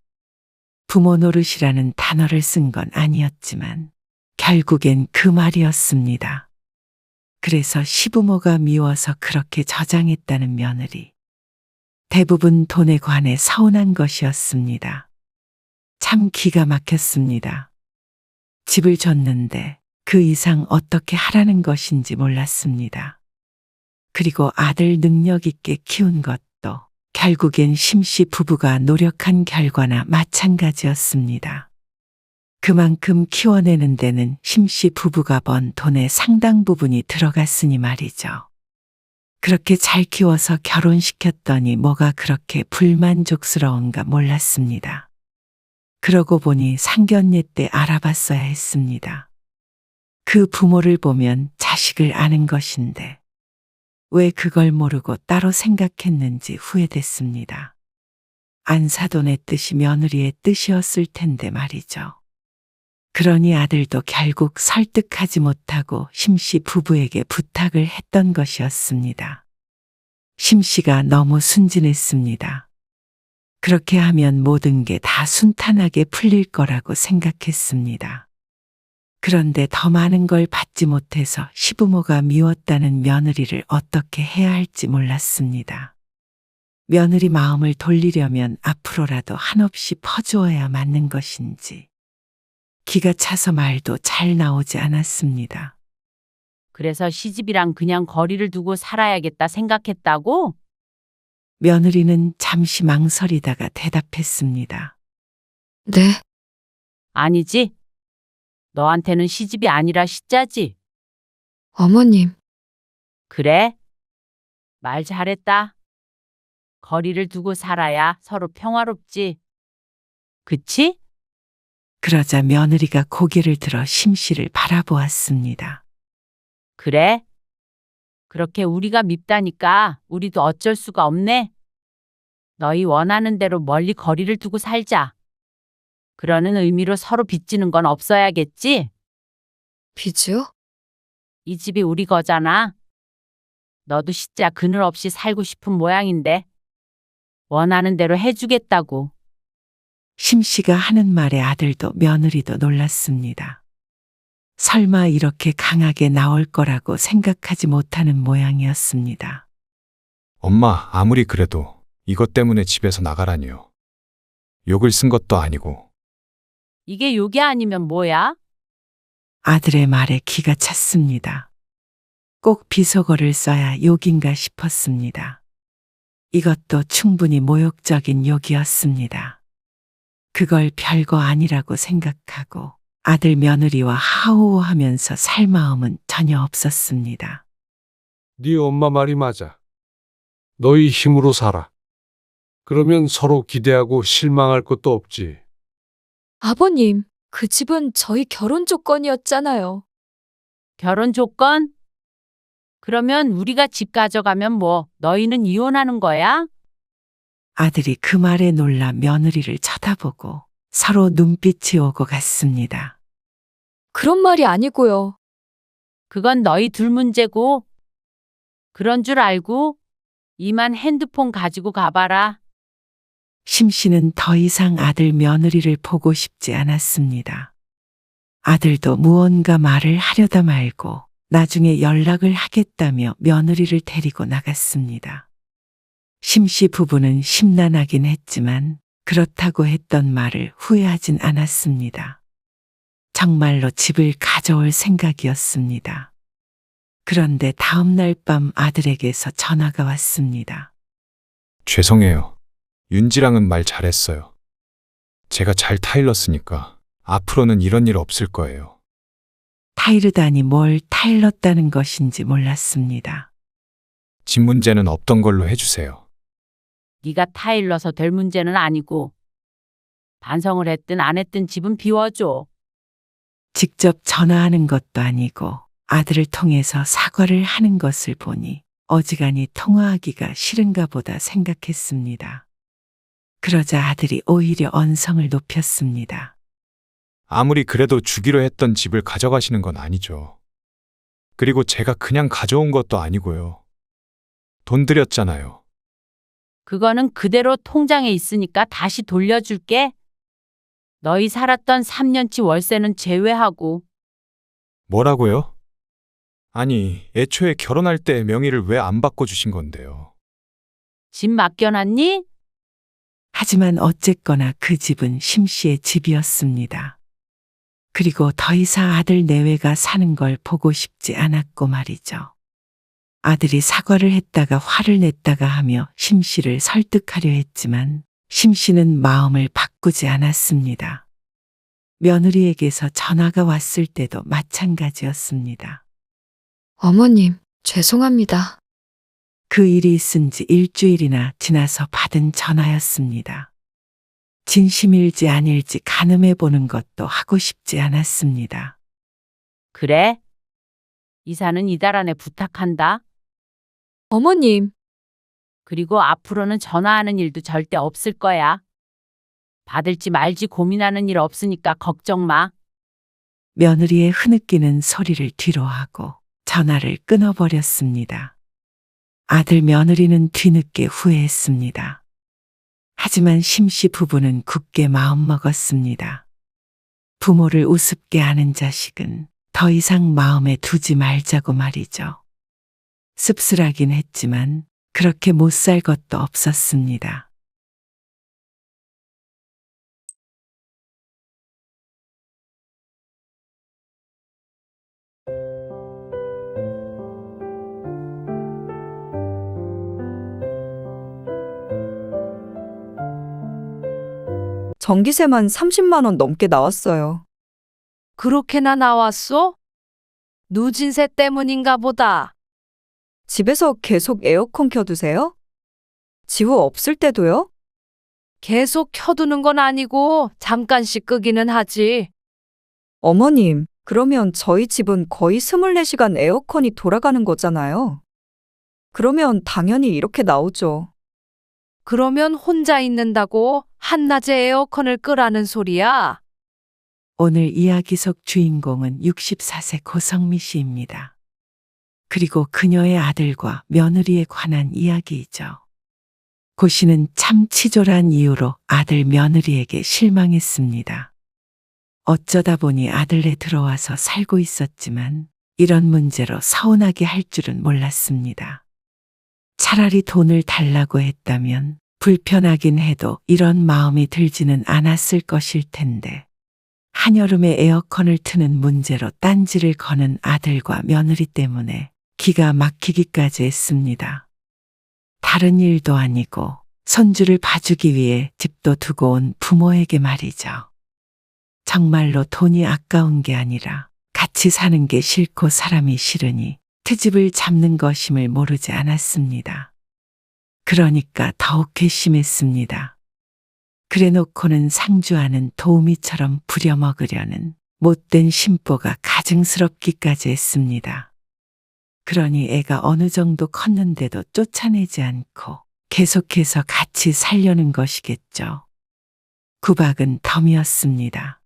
부모 노릇이라는 단어를 쓴 건 아니었지만 결국엔 그 말이었습니다. 그래서 시부모가 미워서 그렇게 저장했다는 며느리. 대부분 돈에 관해 서운한 것이었습니다. 참 기가 막혔습니다. 집을 줬는데 그 이상 어떻게 하라는 것인지 몰랐습니다. 그리고 아들 능력 있게 키운 것도 결국엔 심씨 부부가 노력한 결과나 마찬가지였습니다. 그만큼 키워내는 데는 심씨 부부가 번 돈의 상당 부분이 들어갔으니 말이죠. 그렇게 잘 키워서 결혼시켰더니 뭐가 그렇게 불만족스러운가 몰랐습니다. 그러고 보니 상견례 때 알아봤어야 했습니다. 그 부모를 보면 자식을 아는 것인데 왜 그걸 모르고 따로 생각했는지 후회됐습니다. 안사돈의 뜻이 며느리의 뜻이었을 텐데 말이죠. 그러니 아들도 결국 설득하지 못하고 심씨 부부에게 부탁을 했던 것이었습니다. 심씨가 너무 순진했습니다. 그렇게 하면 모든 게 다 순탄하게 풀릴 거라고 생각했습니다. 그런데 더 많은 걸 받지 못해서 시부모가 미웠다는 며느리를 어떻게 해야 할지 몰랐습니다. 며느리 마음을 돌리려면 앞으로라도 한없이 퍼주어야 맞는 것인지 기가 차서 말도 잘 나오지 않았습니다. 그래서 시집이랑 그냥 거리를 두고 살아야겠다 생각했다고? 며느리는 잠시 망설이다가 대답했습니다. 네, 아니지. 너한테는 시집이 아니라 시자지. 어머님. 그래? 말 잘했다. 거리를 두고 살아야 서로 평화롭지. 그치? 그러자 며느리가 고개를 들어 심씨를 바라보았습니다. 그래? 그렇게 우리가 밉다니까 우리도 어쩔 수가 없네. 너희 원하는 대로 멀리 거리를 두고 살자. 그러는 의미로 서로 빚지는 건 없어야겠지? 빚이요? 이 집이 우리 거잖아. 너도 시자 그늘 없이 살고 싶은 모양인데 원하는 대로 해주겠다고. 심씨가 하는 말에 아들도 며느리도 놀랐습니다. 설마 이렇게 강하게 나올 거라고 생각하지 못하는 모양이었습니다. 엄마, 아무리 그래도 이것 때문에 집에서 나가라니요. 욕을 쓴 것도 아니고. 이게 욕이 아니면 뭐야? 아들의 말에 기가 찼습니다. 꼭 비속어를 써야 욕인가 싶었습니다. 이것도 충분히 모욕적인 욕이었습니다. 그걸 별거 아니라고 생각하고 아들 며느리와 하호하면서 살 마음은 전혀 없었습니다. 네 엄마 말이 맞아. 너희 힘으로 살아. 그러면 서로 기대하고 실망할 것도 없지. 아버님, 그 집은 저희 결혼 조건이었잖아요. 결혼 조건? 그러면 우리가 집 가져가면 뭐 너희는 이혼하는 거야? 아들이 그 말에 놀라 며느리를 쳐다보고 서로 눈빛이 오고 갔습니다. 그런 말이 아니고요. 그건 너희 둘 문제고. 그런 줄 알고 이만 핸드폰 가지고 가봐라. 심씨는 더 이상 아들 며느리를 보고 싶지 않았습니다. 아들도 무언가 말을 하려다 말고 나중에 연락을 하겠다며 며느리를 데리고 나갔습니다. 심씨 부부는 심란하긴 했지만 그렇다고 했던 말을 후회하진 않았습니다. 정말로 집을 가져올 생각이었습니다. 그런데 다음 날 밤 아들에게서 전화가 왔습니다. 죄송해요. 윤지랑은 말 잘했어요. 제가 잘 타일렀으니까 앞으로는 이런 일 없을 거예요. 타이르다니 뭘 타일렀다는 것인지 몰랐습니다. 집 문제는 없던 걸로 해주세요. 네가 타일러서 될 문제는 아니고 반성을 했든 안 했든 집은 비워줘. 직접 전화하는 것도 아니고 아들을 통해서 사과를 하는 것을 보니 어지간히 통화하기가 싫은가 보다 생각했습니다. 그러자 아들이 오히려 언성을 높였습니다. 아무리 그래도 주기로 했던 집을 가져가시는 건 아니죠. 그리고 제가 그냥 가져온 것도 아니고요. 돈 들였잖아요. 그거는 그대로 통장에 있으니까 다시 돌려줄게. 너희 살았던 3년치 월세는 제외하고. 뭐라고요? 아니, 애초에 결혼할 때 명의를 왜 안 바꿔주신 건데요? 집 맡겨놨니? 하지만 어쨌거나 그 집은 심 씨의 집이었습니다. 그리고 더 이상 아들 내외가 사는 걸 보고 싶지 않았고 말이죠. 아들이 사과를 했다가 화를 냈다가 하며 심 씨를 설득하려 했지만 심 씨는 마음을 바꾸지 않았습니다. 며느리에게서 전화가 왔을 때도 마찬가지였습니다. 어머님, 죄송합니다. 그 일이 있은 지 일주일이나 지나서 받은 전화였습니다. 진심일지 아닐지 가늠해 보는 것도 하고 싶지 않았습니다. 그래? 이사는 이달 안에 부탁한다. 어머님, 그리고 앞으로는 전화하는 일도 절대 없을 거야. 받을지 말지 고민하는 일 없으니까 걱정 마. 며느리의 흐느끼는 소리를 뒤로하고 전화를 끊어버렸습니다. 아들 며느리는 뒤늦게 후회했습니다. 하지만 심씨 부부는 굳게 마음먹었습니다. 부모를 우습게 하는 자식은 더 이상 마음에 두지 말자고 말이죠. 씁쓸하긴 했지만 그렇게 못 살 것도 없었습니다. 전기세만 30만 원 넘게 나왔어요. 그렇게나 나왔어? 누진세 때문인가 보다. 집에서 계속 에어컨 켜두세요? 지후 없을 때도요? 계속 켜두는 건 아니고 잠깐씩 끄기는 하지. 어머님, 그러면 저희 집은 거의 24시간 에어컨이 돌아가는 거잖아요. 그러면 당연히 이렇게 나오죠. 그러면 혼자 있는다고 한낮에 에어컨을 끄라는 소리야? 오늘 이야기 속 주인공은 64세 고성미 씨입니다. 그리고 그녀의 아들과 며느리에 관한 이야기이죠. 고 씨는 참 치졸한 이유로 아들 며느리에게 실망했습니다. 어쩌다 보니 아들네 들어와서 살고 있었지만 이런 문제로 서운하게 할 줄은 몰랐습니다. 차라리 돈을 달라고 했다면 불편하긴 해도 이런 마음이 들지는 않았을 것일 텐데 한여름에 에어컨을 트는 문제로 딴지를 거는 아들과 며느리 때문에 기가 막히기까지 했습니다. 다른 일도 아니고 손주를 봐주기 위해 집도 두고 온 부모에게 말이죠. 정말로 돈이 아까운 게 아니라 같이 사는 게 싫고 사람이 싫으니 트집을 잡는 것임을 모르지 않았습니다. 그러니까 더욱 괘씸했습니다. 그래놓고는 상주하는 도우미처럼 부려먹으려는 못된 심보가 가증스럽기까지 했습니다. 그러니 애가 어느 정도 컸는데도 쫓아내지 않고 계속해서 같이 살려는 것이겠죠. 구박은 덤이었습니다.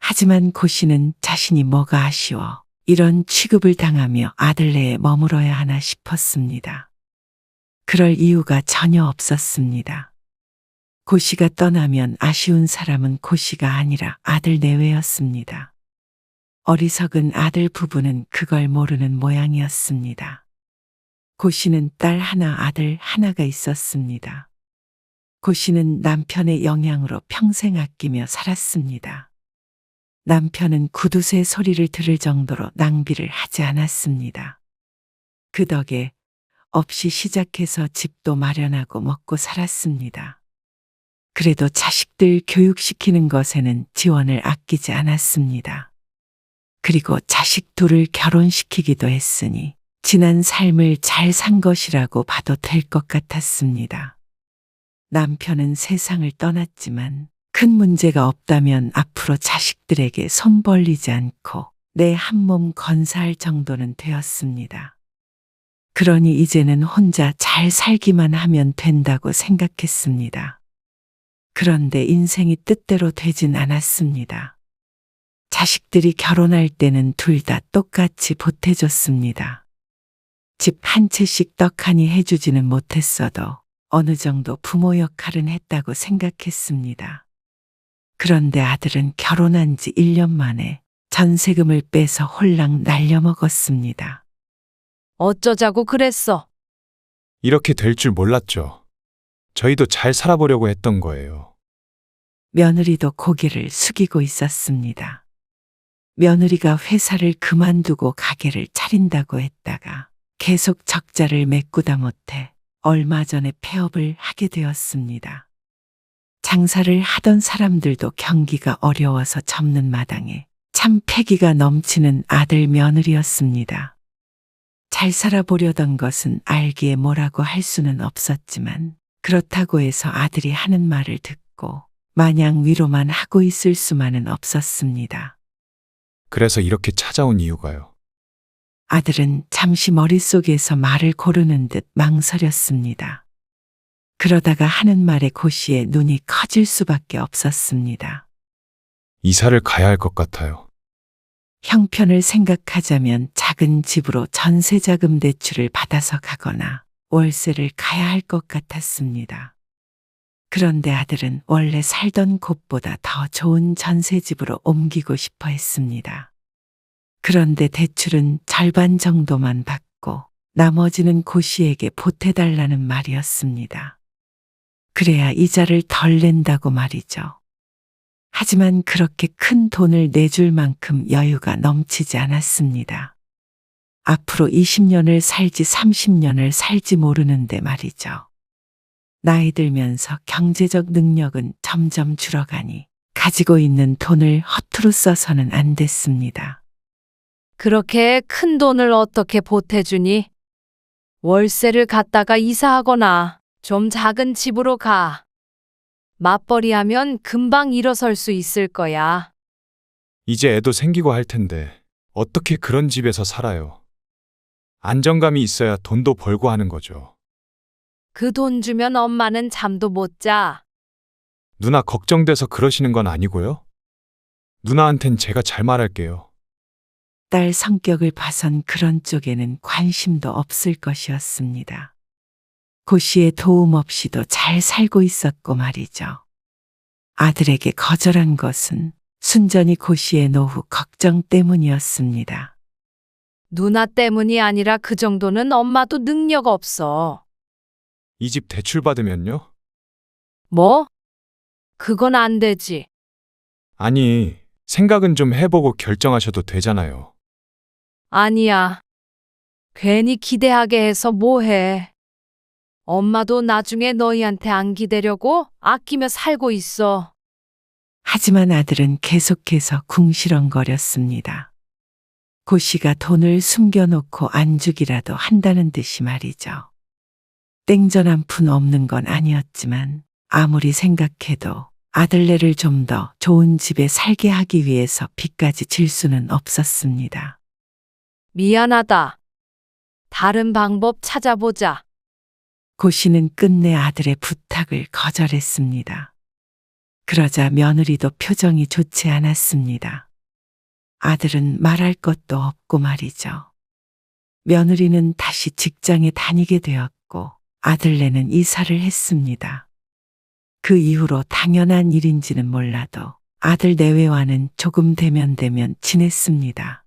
하지만 고 씨는 자신이 뭐가 아쉬워 이런 취급을 당하며 아들네에 머물어야 하나 싶었습니다. 그럴 이유가 전혀 없었습니다. 고 씨가 떠나면 아쉬운 사람은 고 씨가 아니라 아들 내외였습니다. 어리석은 아들 부부는 그걸 모르는 모양이었습니다. 고 씨는 딸 하나 아들 하나가 있었습니다. 고 씨는 남편의 영향으로 평생 아끼며 살았습니다. 남편은 구두쇠 소리를 들을 정도로 낭비를 하지 않았습니다. 그 덕에 없이 시작해서 집도 마련하고 먹고 살았습니다. 그래도 자식들 교육시키는 것에는 지원을 아끼지 않았습니다. 그리고 자식 둘을 결혼시키기도 했으니 지난 삶을 잘 산 것이라고 봐도 될 것 같았습니다. 남편은 세상을 떠났지만 큰 문제가 없다면 앞으로 자식들에게 손 벌리지 않고 내 한 몸 건사할 정도는 되었습니다. 그러니 이제는 혼자 잘 살기만 하면 된다고 생각했습니다. 그런데 인생이 뜻대로 되진 않았습니다. 자식들이 결혼할 때는 둘 다 똑같이 보태줬습니다. 집 한 채씩 떡하니 해주지는 못했어도 어느 정도 부모 역할은 했다고 생각했습니다. 그런데 아들은 결혼한 지 1년 만에 전세금을 빼서 홀랑 날려먹었습니다. 어쩌자고 그랬어? 이렇게 될 줄 몰랐죠. 저희도 잘 살아보려고 했던 거예요. 며느리도 고개를 숙이고 있었습니다. 며느리가 회사를 그만두고 가게를 차린다고 했다가 계속 적자를 메꾸다 못해 얼마 전에 폐업을 하게 되었습니다. 장사를 하던 사람들도 경기가 어려워서 접는 마당에 참 패기가 넘치는 아들 며느리였습니다. 잘 살아보려던 것은 알기에 뭐라고 할 수는 없었지만 그렇다고 해서 아들이 하는 말을 듣고 마냥 위로만 하고 있을 수만은 없었습니다. 그래서 이렇게 찾아온 이유가요. 아들은 잠시 머릿속에서 말을 고르는 듯 망설였습니다. 그러다가 하는 말에 고 씨의 눈이 커질 수밖에 없었습니다. 이사를 가야 할 것 같아요. 형편을 생각하자면 작은 집으로 전세자금 대출을 받아서 가거나 월세를 가야 할 것 같았습니다. 그런데 아들은 원래 살던 곳보다 더 좋은 전세집으로 옮기고 싶어 했습니다. 그런데 대출은 절반 정도만 받고 나머지는 고 씨에게 보태달라는 말이었습니다. 그래야 이자를 덜 낸다고 말이죠. 하지만 그렇게 큰 돈을 내줄 만큼 여유가 넘치지 않았습니다. 앞으로 20년을 살지 30년을 살지 모르는데 말이죠. 나이 들면서 경제적 능력은 점점 줄어가니 가지고 있는 돈을 허투루 써서는 안 됐습니다. 그렇게 큰 돈을 어떻게 보태주니? 월세를 갖다가 이사하거나 좀 작은 집으로 가. 맞벌이하면 금방 일어설 수 있을 거야. 이제 애도 생기고 할 텐데 어떻게 그런 집에서 살아요? 안정감이 있어야 돈도 벌고 하는 거죠. 그 돈 주면 엄마는 잠도 못 자. 누나 걱정돼서 그러시는 건 아니고요? 누나한텐 제가 잘 말할게요. 딸 성격을 봐선 그런 쪽에는 관심도 없을 것이었습니다. 고 씨의 도움 없이도 잘 살고 있었고 말이죠. 아들에게 거절한 것은 순전히 고 씨의 노후 걱정 때문이었습니다. 누나 때문이 아니라 그 정도는 엄마도 능력 없어. 이 집 대출 받으면요? 뭐? 그건 안 되지. 아니, 생각은 좀 해보고 결정하셔도 되잖아요. 아니야. 괜히 기대하게 해서 뭐해. 엄마도 나중에 너희한테 안 기대려고 아끼며 살고 있어. 하지만 아들은 계속해서 궁시렁거렸습니다. 고 씨가 돈을 숨겨놓고 안 주기라도 한다는 듯이 말이죠. 땡전 한 푼 없는 건 아니었지만 아무리 생각해도 아들네를 좀 더 좋은 집에 살게 하기 위해서 빚까지 질 수는 없었습니다. 미안하다. 다른 방법 찾아보자. 고 씨는 끝내 아들의 부탁을 거절했습니다. 그러자 며느리도 표정이 좋지 않았습니다. 아들은 말할 것도 없고 말이죠. 며느리는 다시 직장에 다니게 되었고 아들네는 이사를 했습니다. 그 이후로 당연한 일인지는 몰라도 아들 내외와는 조금 대면대면 지냈습니다.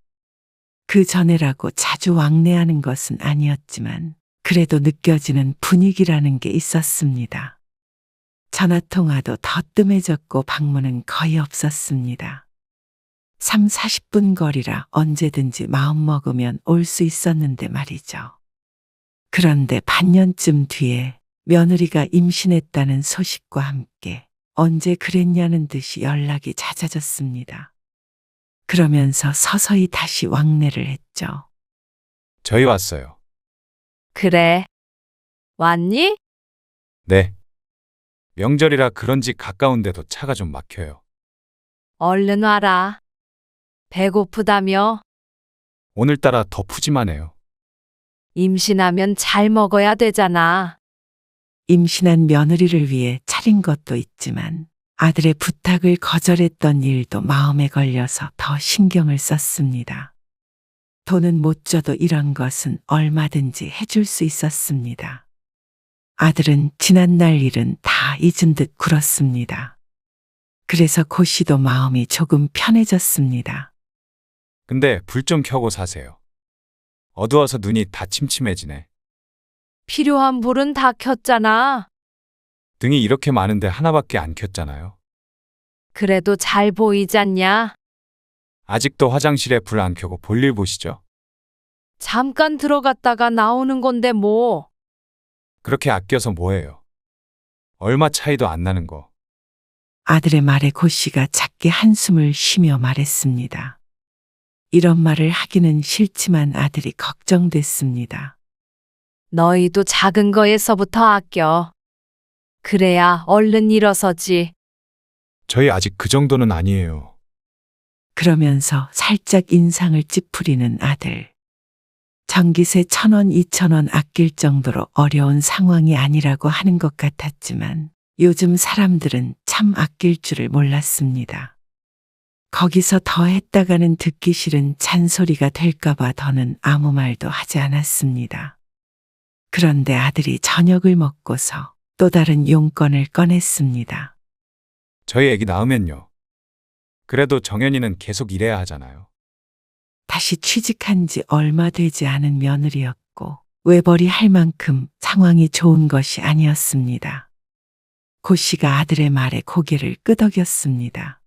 그 전에라고 자주 왕래하는 것은 아니었지만 그래도 느껴지는 분위기라는 게 있었습니다. 전화통화도 더 뜸해졌고 방문은 거의 없었습니다. 3, 40분 거리라 언제든지 마음먹으면 올 수 있었는데 말이죠. 그런데 반년쯤 뒤에 며느리가 임신했다는 소식과 함께 언제 그랬냐는 듯이 연락이 잦아졌습니다. 그러면서 서서히 다시 왕래를 했죠. 저희 왔어요. 그래. 왔니? 네. 명절이라 그런지 가까운데도 차가 좀 막혀요. 얼른 와라. 배고프다며? 오늘따라 더 푸짐하네요. 임신하면 잘 먹어야 되잖아. 임신한 며느리를 위해 차린 것도 있지만 아들의 부탁을 거절했던 일도 마음에 걸려서 더 신경을 썼습니다. 돈은 못 줘도 이런 것은 얼마든지 해줄 수 있었습니다. 아들은 지난날 일은 다 잊은 듯 굴었습니다. 그래서 고씨도 마음이 조금 편해졌습니다. 근데 불 좀 켜고 사세요. 어두워서 눈이 다 침침해지네. 필요한 불은 다 켰잖아. 등이 이렇게 많은데 하나밖에 안 켰잖아요. 그래도 잘 보이잖냐? 아직도 화장실에 불 안 켜고 볼일 보시죠. 잠깐 들어갔다가 나오는 건데 뭐. 그렇게 아껴서 뭐해요. 얼마 차이도 안 나는 거. 아들의 말에 고씨가 작게 한숨을 쉬며 말했습니다. 이런 말을 하기는 싫지만 아들이 걱정됐습니다. 너희도 작은 거에서부터 아껴. 그래야 얼른 일어서지. 저희 아직 그 정도는 아니에요. 그러면서 살짝 인상을 찌푸리는 아들. 전기세 1,000원, 2,000원 아낄 정도로 어려운 상황이 아니라고 하는 것 같았지만 요즘 사람들은 참 아낄 줄을 몰랐습니다. 거기서 더 했다가는 듣기 싫은 잔소리가 될까봐 더는 아무 말도 하지 않았습니다. 그런데 아들이 저녁을 먹고서 또 다른 용건을 꺼냈습니다. 저희 애기 낳으면요. 그래도 정연이는 계속 일해야 하잖아요. 다시 취직한 지 얼마 되지 않은 며느리였고 외벌이 할 만큼 상황이 좋은 것이 아니었습니다. 고씨가 아들의 말에 고개를 끄덕였습니다.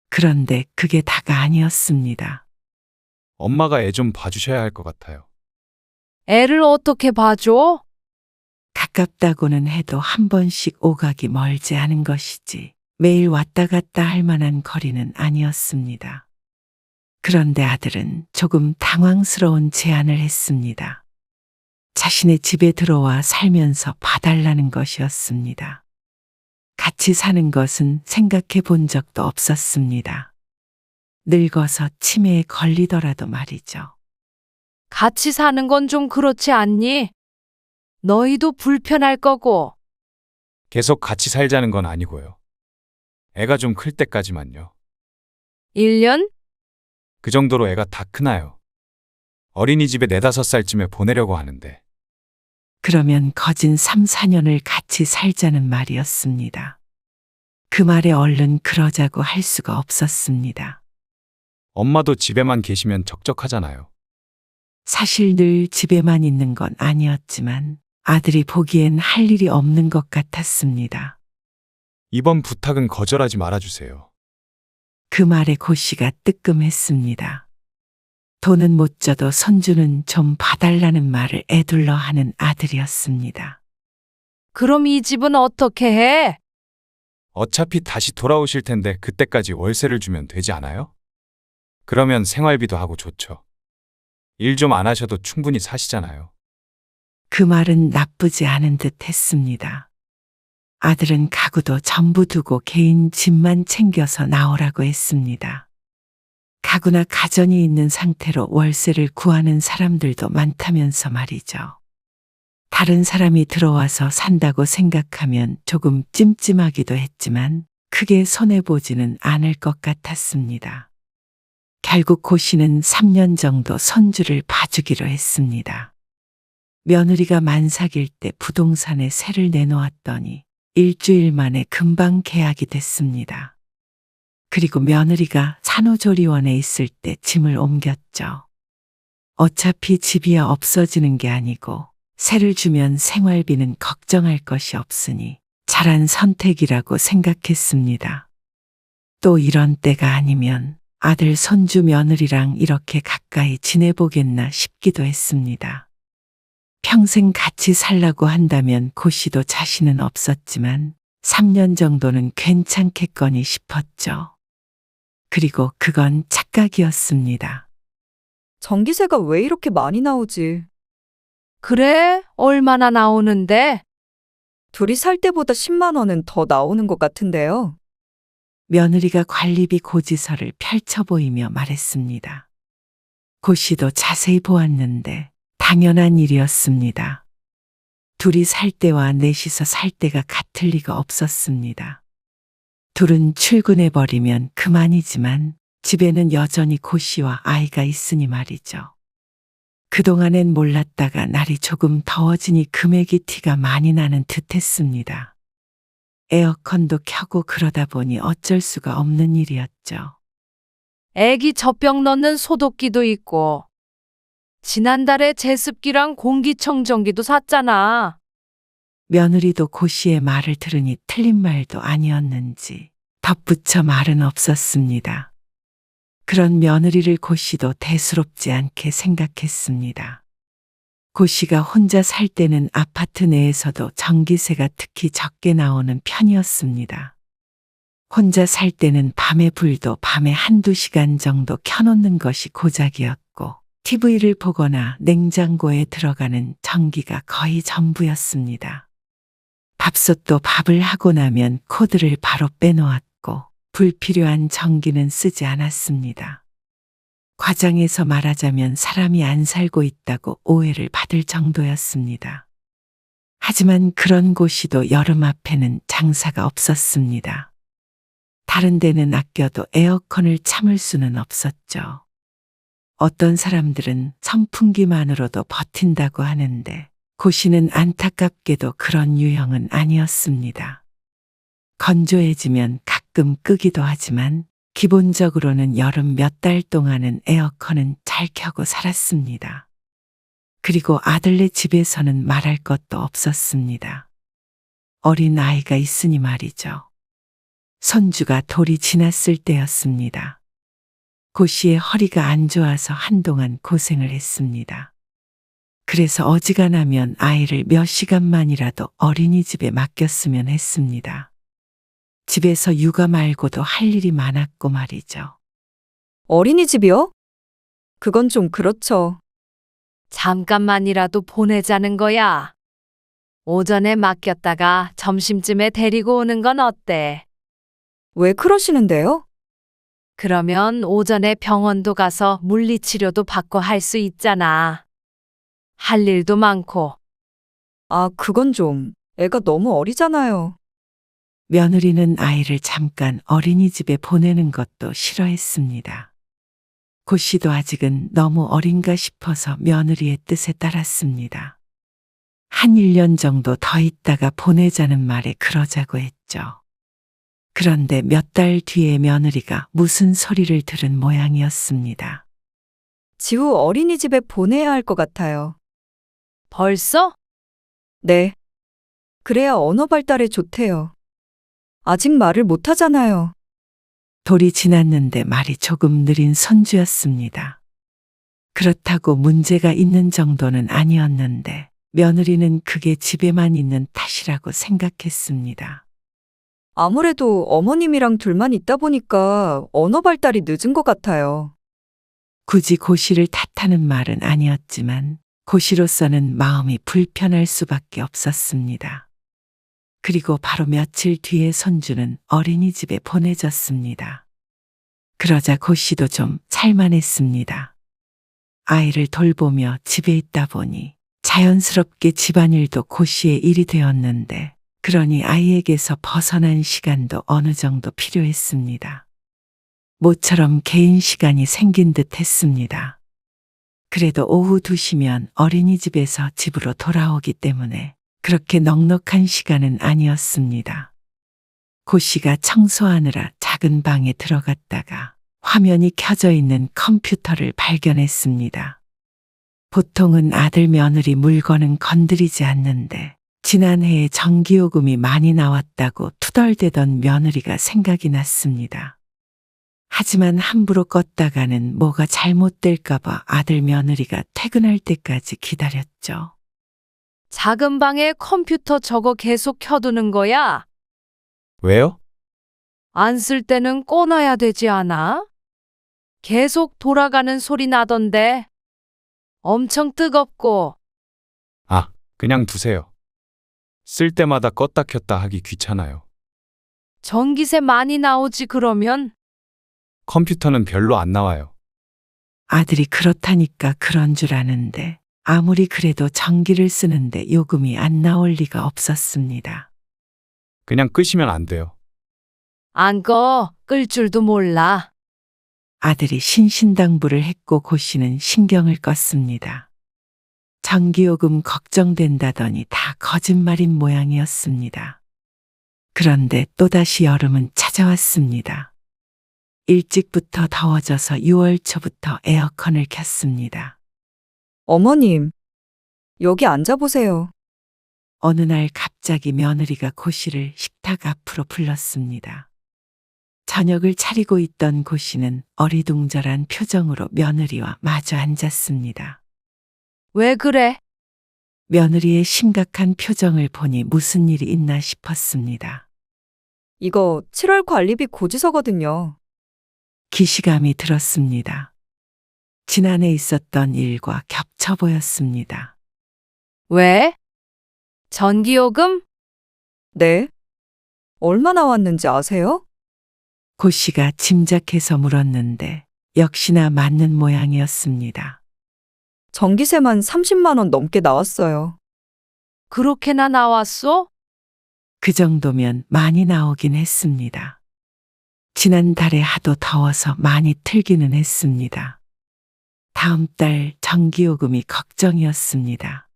그런데 그게 다가 아니었습니다. 엄마가 애 좀 봐주셔야 할 것 같아요. 애를 어떻게 봐줘? 가깝다고는 해도 한 번씩 오가기 멀지 않은 것이지 매일 왔다 갔다 할 만한 거리는 아니었습니다. 그런데 아들은 조금 당황스러운 제안을 했습니다. 자신의 집에 들어와 살면서 봐달라는 것이었습니다. 같이 사는 것은 생각해 본 적도 없었습니다. 늙어서 치매에 걸리더라도 말이죠. 같이 사는 건 좀 그렇지 않니? 너희도 불편할 거고. 계속 같이 살자는 건 아니고요. 애가 좀 클 때까지만요. 1년? 그 정도로 애가 다 크나요? 어린이집에 4, 5살쯤에 보내려고 하는데. 그러면 거진 3, 4년을 같이 살자는 말이었습니다. 그 말에 얼른 그러자고 할 수가 없었습니다. 엄마도 집에만 계시면 적적하잖아요. 사실 늘 집에만 있는 건 아니었지만 아들이 보기엔 할 일이 없는 것 같았습니다. 이번 부탁은 거절하지 말아주세요. 그 말에 고씨가 뜨끔했습니다. 돈은 못 줘도 손주는 좀 봐달라는 말을 애둘러 하는 아들이었습니다. 그럼 이 집은 어떻게 해? 어차피 다시 돌아오실 텐데 그때까지 월세를 주면 되지 않아요? 그러면 생활비도 하고 좋죠. 일 좀 안 하셔도 충분히 사시잖아요. 그 말은 나쁘지 않은 듯 했습니다. 아들은 가구도 전부 두고 개인 집만 챙겨서 나오라고 했습니다. 가구나 가전이 있는 상태로 월세를 구하는 사람들도 많다면서 말이죠. 다른 사람이 들어와서 산다고 생각하면 조금 찜찜하기도 했지만 크게 손해보지는 않을 것 같았습니다. 결국 고씨는 3년 정도 손주를 봐주기로 했습니다. 며느리가 만삭일 때 부동산에 세를 내놓았더니 일주일 만에 금방 계약이 됐습니다. 그리고 며느리가 산후조리원에 있을 때 짐을 옮겼죠. 어차피 집이야 없어지는 게 아니고 세를 주면 생활비는 걱정할 것이 없으니 잘한 선택이라고 생각했습니다. 또 이런 때가 아니면 아들, 손주, 며느리랑 이렇게 가까이 지내보겠나 싶기도 했습니다. 평생 같이 살라고 한다면 고씨도 자신은 없었지만 3년 정도는 괜찮겠거니 싶었죠. 그리고 그건 착각이었습니다. 전기세가 왜 이렇게 많이 나오지? 그래? 얼마나 나오는데? 둘이 살 때보다 10만 원은 더 나오는 것 같은데요. 며느리가 관리비 고지서를 펼쳐 보이며 말했습니다. 고씨도 자세히 보았는데 당연한 일이었습니다. 둘이 살 때와 넷이서 살 때가 같을 리가 없었습니다. 둘은 출근해버리면 그만이지만 집에는 여전히 고씨와 아이가 있으니 말이죠. 그동안엔 몰랐다가 날이 조금 더워지니 금액이 티가 많이 나는 듯 했습니다. 에어컨도 켜고 그러다 보니 어쩔 수가 없는 일이었죠. 애기 젖병 넣는 소독기도 있고 지난달에 제습기랑 공기청정기도 샀잖아. 며느리도 고씨의 말을 들으니 틀린 말도 아니었는지 덧붙여 말은 없었습니다. 그런 며느리를 고씨도 대수롭지 않게 생각했습니다. 고씨가 혼자 살 때는 아파트 내에서도 전기세가 특히 적게 나오는 편이었습니다. 혼자 살 때는 밤에 불도 밤에 한두 시간 정도 켜놓는 것이 고작이었고 TV를 보거나 냉장고에 들어가는 전기가 거의 전부였습니다. 밥솥도 밥을 하고 나면 코드를 바로 빼놓았고 불필요한 전기는 쓰지 않았습니다. 과장해서 말하자면 사람이 안 살고 있다고 오해를 받을 정도였습니다. 하지만 그런 곳이도 여름 앞에는 장사가 없었습니다. 다른 데는 아껴도 에어컨을 참을 수는 없었죠. 어떤 사람들은 선풍기만으로도 버틴다고 하는데 고씨는 안타깝게도 그런 유형은 아니었습니다. 건조해지면 가끔 끄기도 하지만 기본적으로는 여름 몇 달 동안은 에어컨은 잘 켜고 살았습니다. 그리고 아들네 집에서는 말할 것도 없었습니다. 어린 아이가 있으니 말이죠. 손주가 돌이 지났을 때였습니다. 고씨의 허리가 안 좋아서 한동안 고생을 했습니다. 그래서 어지간하면 아이를 몇 시간만이라도 어린이집에 맡겼으면 했습니다. 집에서 육아 말고도 할 일이 많았고 말이죠. 어린이집이요? 그건 좀 그렇죠. 잠깐만이라도 보내자는 거야. 오전에 맡겼다가 점심쯤에 데리고 오는 건 어때? 왜 그러시는데요? 그러면 오전에 병원도 가서 물리치료도 받고 할 수 있잖아. 할 일도 많고. 아, 그건 좀 애가 너무 어리잖아요. 며느리는 아이를 잠깐 어린이집에 보내는 것도 싫어했습니다. 고씨도 아직은 너무 어린가 싶어서 며느리의 뜻에 따랐습니다. 한 1년 정도 더 있다가 보내자는 말에 그러자고 했죠. 그런데 몇 달 뒤에 며느리가 무슨 소리를 들은 모양이었습니다. 지우 어린이집에 보내야 할 것 같아요. 벌써? 네. 그래야 언어 발달에 좋대요. 아직 말을 못 하잖아요. 돌이 지났는데 말이 조금 느린 손주였습니다. 그렇다고 문제가 있는 정도는 아니었는데 며느리는 그게 집에만 있는 탓이라고 생각했습니다. 아무래도 어머님이랑 둘만 있다 보니까 언어 발달이 늦은 것 같아요. 굳이 고씨를 탓하는 말은 아니었지만 고씨로서는 마음이 불편할 수밖에 없었습니다. 그리고 바로 며칠 뒤에 손주는 어린이집에 보내졌습니다. 그러자 고씨도 좀 살만했습니다. 아이를 돌보며 집에 있다 보니 자연스럽게 집안일도 고씨의 일이 되었는데 그러니 아이에게서 벗어난 시간도 어느 정도 필요했습니다. 모처럼 개인 시간이 생긴 듯 했습니다. 그래도 오후 2시면 어린이집에서 집으로 돌아오기 때문에 그렇게 넉넉한 시간은 아니었습니다. 고씨가 청소하느라 작은 방에 들어갔다가 화면이 켜져 있는 컴퓨터를 발견했습니다. 보통은 아들 며느리 물건은 건드리지 않는데 지난해에 전기요금이 많이 나왔다고 투덜대던 며느리가 생각이 났습니다. 하지만 함부로 껐다가는 뭐가 잘못될까봐 아들 며느리가 퇴근할 때까지 기다렸죠. 작은 방에 컴퓨터 저거 계속 켜두는 거야? 왜요? 안 쓸 때는 꺼놔야 되지 않아? 계속 돌아가는 소리 나던데. 엄청 뜨겁고. 아, 그냥 두세요. 쓸 때마다 껐다 켰다 하기 귀찮아요. 전기세 많이 나오지 그러면? 컴퓨터는 별로 안 나와요. 아들이 그렇다니까 그런 줄 아는데 아무리 그래도 전기를 쓰는데 요금이 안 나올 리가 없었습니다. 그냥 끄시면 안 돼요. 안 꺼. 끌 줄도 몰라. 아들이 신신당부를 했고 고 씨는 신경을 껐습니다. 전기요금 걱정된다더니 다 거짓말인 모양이었습니다. 그런데 또다시 여름은 찾아왔습니다. 일찍부터 더워져서 6월 초부터 에어컨을 켰습니다. 어머님, 여기 앉아보세요. 어느 날 갑자기 며느리가 고 씨를 식탁 앞으로 불렀습니다. 저녁을 차리고 있던 고 씨는 어리둥절한 표정으로 며느리와 마주 앉았습니다. 왜 그래? 며느리의 심각한 표정을 보니 무슨 일이 있나 싶었습니다. 이거 7월 관리비 고지서거든요. 기시감이 들었습니다. 지난해 있었던 일과 겹쳐 보였습니다. 왜? 전기요금? 네. 얼마 나왔는지 아세요? 고 씨가 짐작해서 물었는데 역시나 맞는 모양이었습니다. 전기세만 30만 원 넘게 나왔어요. 그렇게나 나왔어? 그 정도면 많이 나오긴 했습니다. 지난달에 하도 더워서 많이 틀기는 했습니다. 다음 달 전기요금이 걱정이었습니다.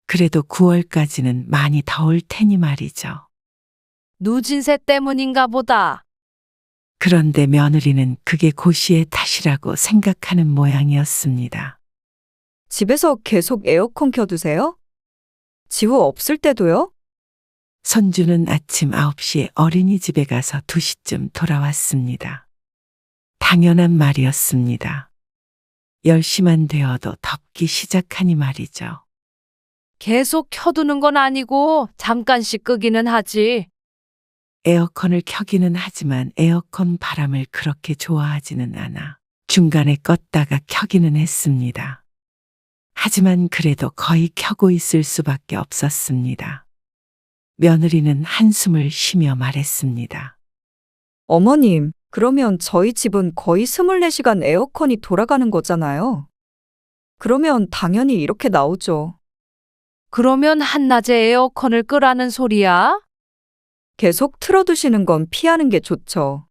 그래도 9월까지는 많이 더울 테니 말이죠. 누진세 때문인가 보다. 그런데 며느리는 그게 고 씨의 탓이라고 생각하는 모양이었습니다. 집에서 계속 에어컨 켜두세요? 지호 없을 때도요? 손주는 아침 9시에 어린이집에 가서 2시쯤 돌아왔습니다. 당연한 말이었습니다. 10시만 되어도 덥기 시작하니 말이죠. 계속 켜두는 건 아니고 잠깐씩 끄기는 하지. 에어컨을 켜기는 하지만 에어컨 바람을 그렇게 좋아하지는 않아 중간에 껐다가 켜기는 했습니다. 하지만 그래도 거의 켜고 있을 수밖에 없었습니다. 며느리는 한숨을 쉬며 말했습니다. 어머님, 그러면 저희 집은 거의 24시간 에어컨이 돌아가는 거잖아요. 그러면 당연히 이렇게 나오죠. 그러면 한낮에 에어컨을 끄라는 소리야? 계속 틀어두시는 건 피하는 게 좋죠.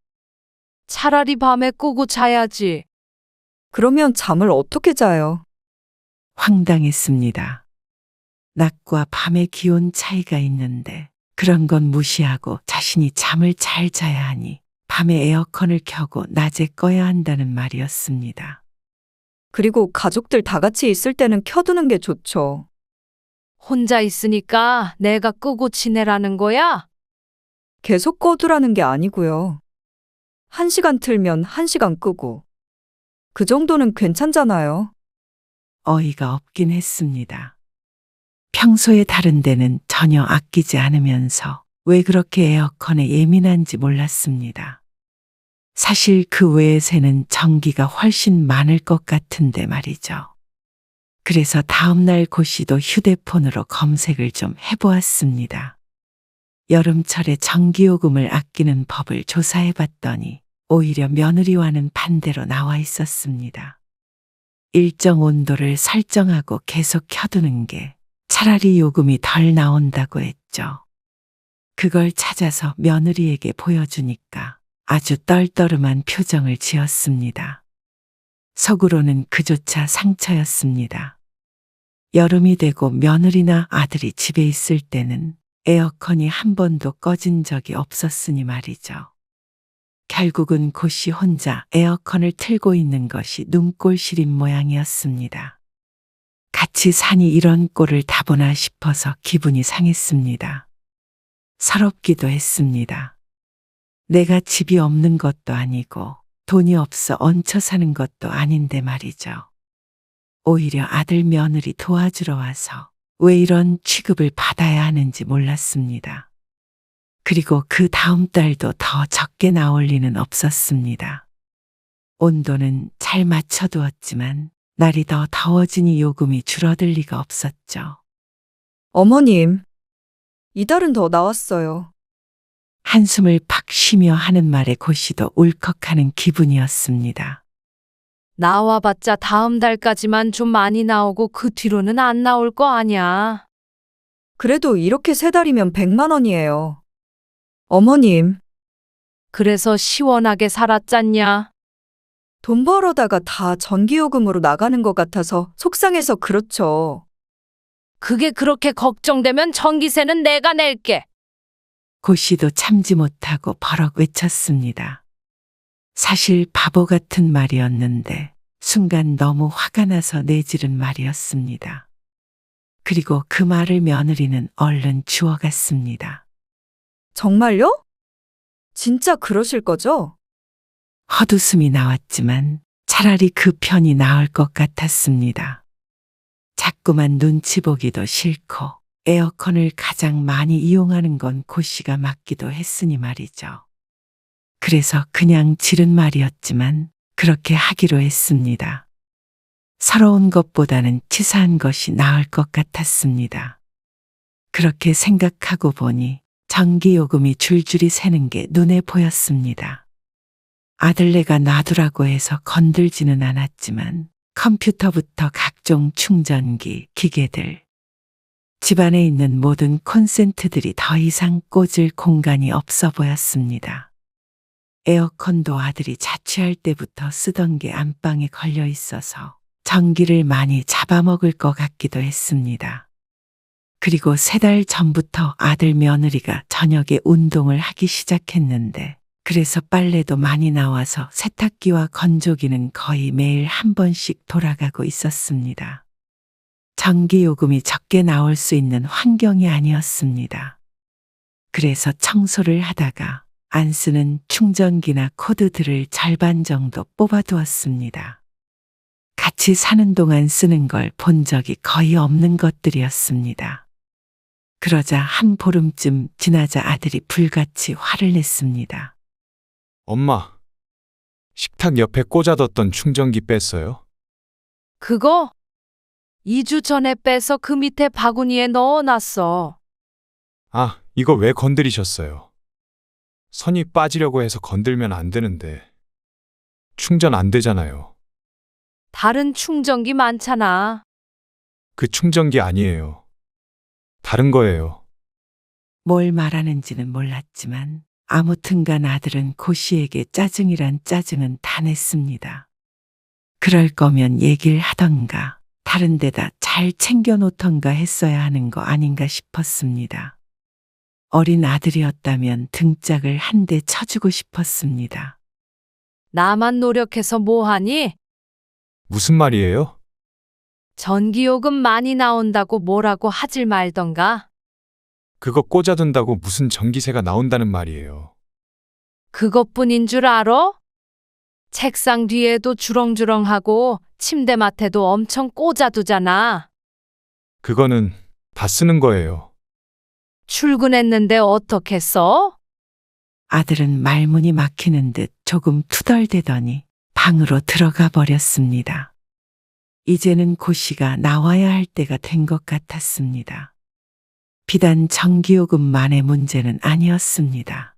차라리 밤에 끄고 자야지. 그러면 잠을 어떻게 자요? 황당했습니다. 낮과 밤의 기온 차이가 있는데 그런 건 무시하고 자신이 잠을 잘 자야 하니 밤에 에어컨을 켜고 낮에 꺼야 한다는 말이었습니다. 그리고 가족들 다 같이 있을 때는 켜두는 게 좋죠. 혼자 있으니까 내가 끄고 지내라는 거야? 계속 꺼두라는 게 아니고요. 1시간 틀면 1시간 끄고. 그 정도는 괜찮잖아요. 어이가 없긴 했습니다. 평소에 다른 데는 전혀 아끼지 않으면서 왜 그렇게 에어컨에 예민한지 몰랐습니다. 사실 그 외의 새는 전기가 훨씬 많을 것 같은데 말이죠. 그래서 다음날 고 씨도 휴대폰으로 검색을 좀 해보았습니다. 여름철에 전기요금을 아끼는 법을 조사해봤더니 오히려 며느리와는 반대로 나와 있었습니다. 일정 온도를 설정하고 계속 켜두는 게 차라리 요금이 덜 나온다고 했죠. 그걸 찾아서 며느리에게 보여주니까 아주 떨떠름한 표정을 지었습니다. 속으로는 그조차 상처였습니다. 여름이 되고 며느리나 아들이 집에 있을 때는 에어컨이 한 번도 꺼진 적이 없었으니 말이죠. 결국은 고 씨 혼자 에어컨을 틀고 있는 것이 눈꼴 시린 모양이었습니다. 같이 사니 이런 꼴을 다보나 싶어서 기분이 상했습니다. 서럽기도 했습니다. 내가 집이 없는 것도 아니고 돈이 없어 얹혀 사는 것도 아닌데 말이죠. 오히려 아들 며느리 도와주러 와서 왜 이런 취급을 받아야 하는지 몰랐습니다. 그리고 그 다음 달도 더 적게 나올 리는 없었습니다. 온도는 잘 맞춰두었지만 날이 더 더워지니 요금이 줄어들 리가 없었죠. 어머님, 이달은 더 나왔어요. 한숨을 팍 쉬며 하는 말에 고씨도 울컥하는 기분이었습니다. 나와봤자 다음 달까지만 좀 많이 나오고 그 뒤로는 안 나올 거 아니야. 그래도 이렇게 3달이면 100만 원이에요. 어머님, 그래서 시원하게 살았잖냐? 돈 벌어다가 다 전기요금으로 나가는 것 같아서 속상해서 그렇죠. 그게 그렇게 걱정되면 전기세는 내가 낼게. 고씨도 참지 못하고 버럭 외쳤습니다. 사실 바보 같은 말이었는데 순간 너무 화가 나서 내지른 말이었습니다. 그리고 그 말을 며느리는 얼른 주워갔습니다. 정말요? 진짜 그러실 거죠? 헛웃음이 나왔지만 차라리 그 편이 나을 것 같았습니다. 자꾸만 눈치 보기도 싫고 에어컨을 가장 많이 이용하는 건 고씨가 맞기도 했으니 말이죠. 그래서 그냥 지른 말이었지만 그렇게 하기로 했습니다. 서러운 것보다는 치사한 것이 나을 것 같았습니다. 그렇게 생각하고 보니 전기요금이 줄줄이 새는 게 눈에 보였습니다. 아들네가 놔두라고 해서 건들지는 않았지만 컴퓨터부터 각종 충전기, 기계들, 집안에 있는 모든 콘센트들이 더 이상 꽂을 공간이 없어 보였습니다. 에어컨도 아들이 자취할 때부터 쓰던 게 안방에 걸려 있어서 전기를 많이 잡아먹을 것 같기도 했습니다. 그리고 3달 전부터 아들 며느리가 저녁에 운동을 하기 시작했는데 그래서 빨래도 많이 나와서 세탁기와 건조기는 거의 매일 한 번씩 돌아가고 있었습니다. 전기요금이 적게 나올 수 있는 환경이 아니었습니다. 그래서 청소를 하다가 안 쓰는 충전기나 코드들을 절반 정도 뽑아두었습니다. 같이 사는 동안 쓰는 걸 본 적이 거의 없는 것들이었습니다. 그러자 한 보름쯤 지나자 아들이 불같이 화를 냈습니다. 엄마, 식탁 옆에 꽂아뒀던 충전기 뺐어요? 그거 2주 전에 빼서 그 밑에 바구니에 넣어놨어. 아, 이거 왜 건드리셨어요? 선이 빠지려고 해서 건들면 안 되는데. 충전 안 되잖아요. 다른 충전기 많잖아. 그 충전기 아니에요. 다른 거예요. 뭘 말하는지는 몰랐지만 아무튼간 아들은 고씨에게 짜증이란 짜증은 다 냈습니다. 그럴 거면 얘기를 하던가 다른 데다 잘 챙겨놓던가 했어야 하는 거 아닌가 싶었습니다. 어린 아들이었다면 등짝을 한 대 쳐주고 싶었습니다. 나만 노력해서 뭐하니? 무슨 말이에요? 전기요금 많이 나온다고 뭐라고 하질 말던가. 그거 꽂아둔다고 무슨 전기세가 나온다는 말이에요. 그것뿐인 줄 알아? 책상 뒤에도 주렁주렁하고 침대맡에도 엄청 꽂아두잖아. 그거는 다 쓰는 거예요. 출근했는데 어떻게 써? 아들은 말문이 막히는 듯 조금 투덜대더니 방으로 들어가 버렸습니다. 이제는 고씨가 나와야 할 때가 된 것 같았습니다. 비단 전기요금만의 문제는 아니었습니다.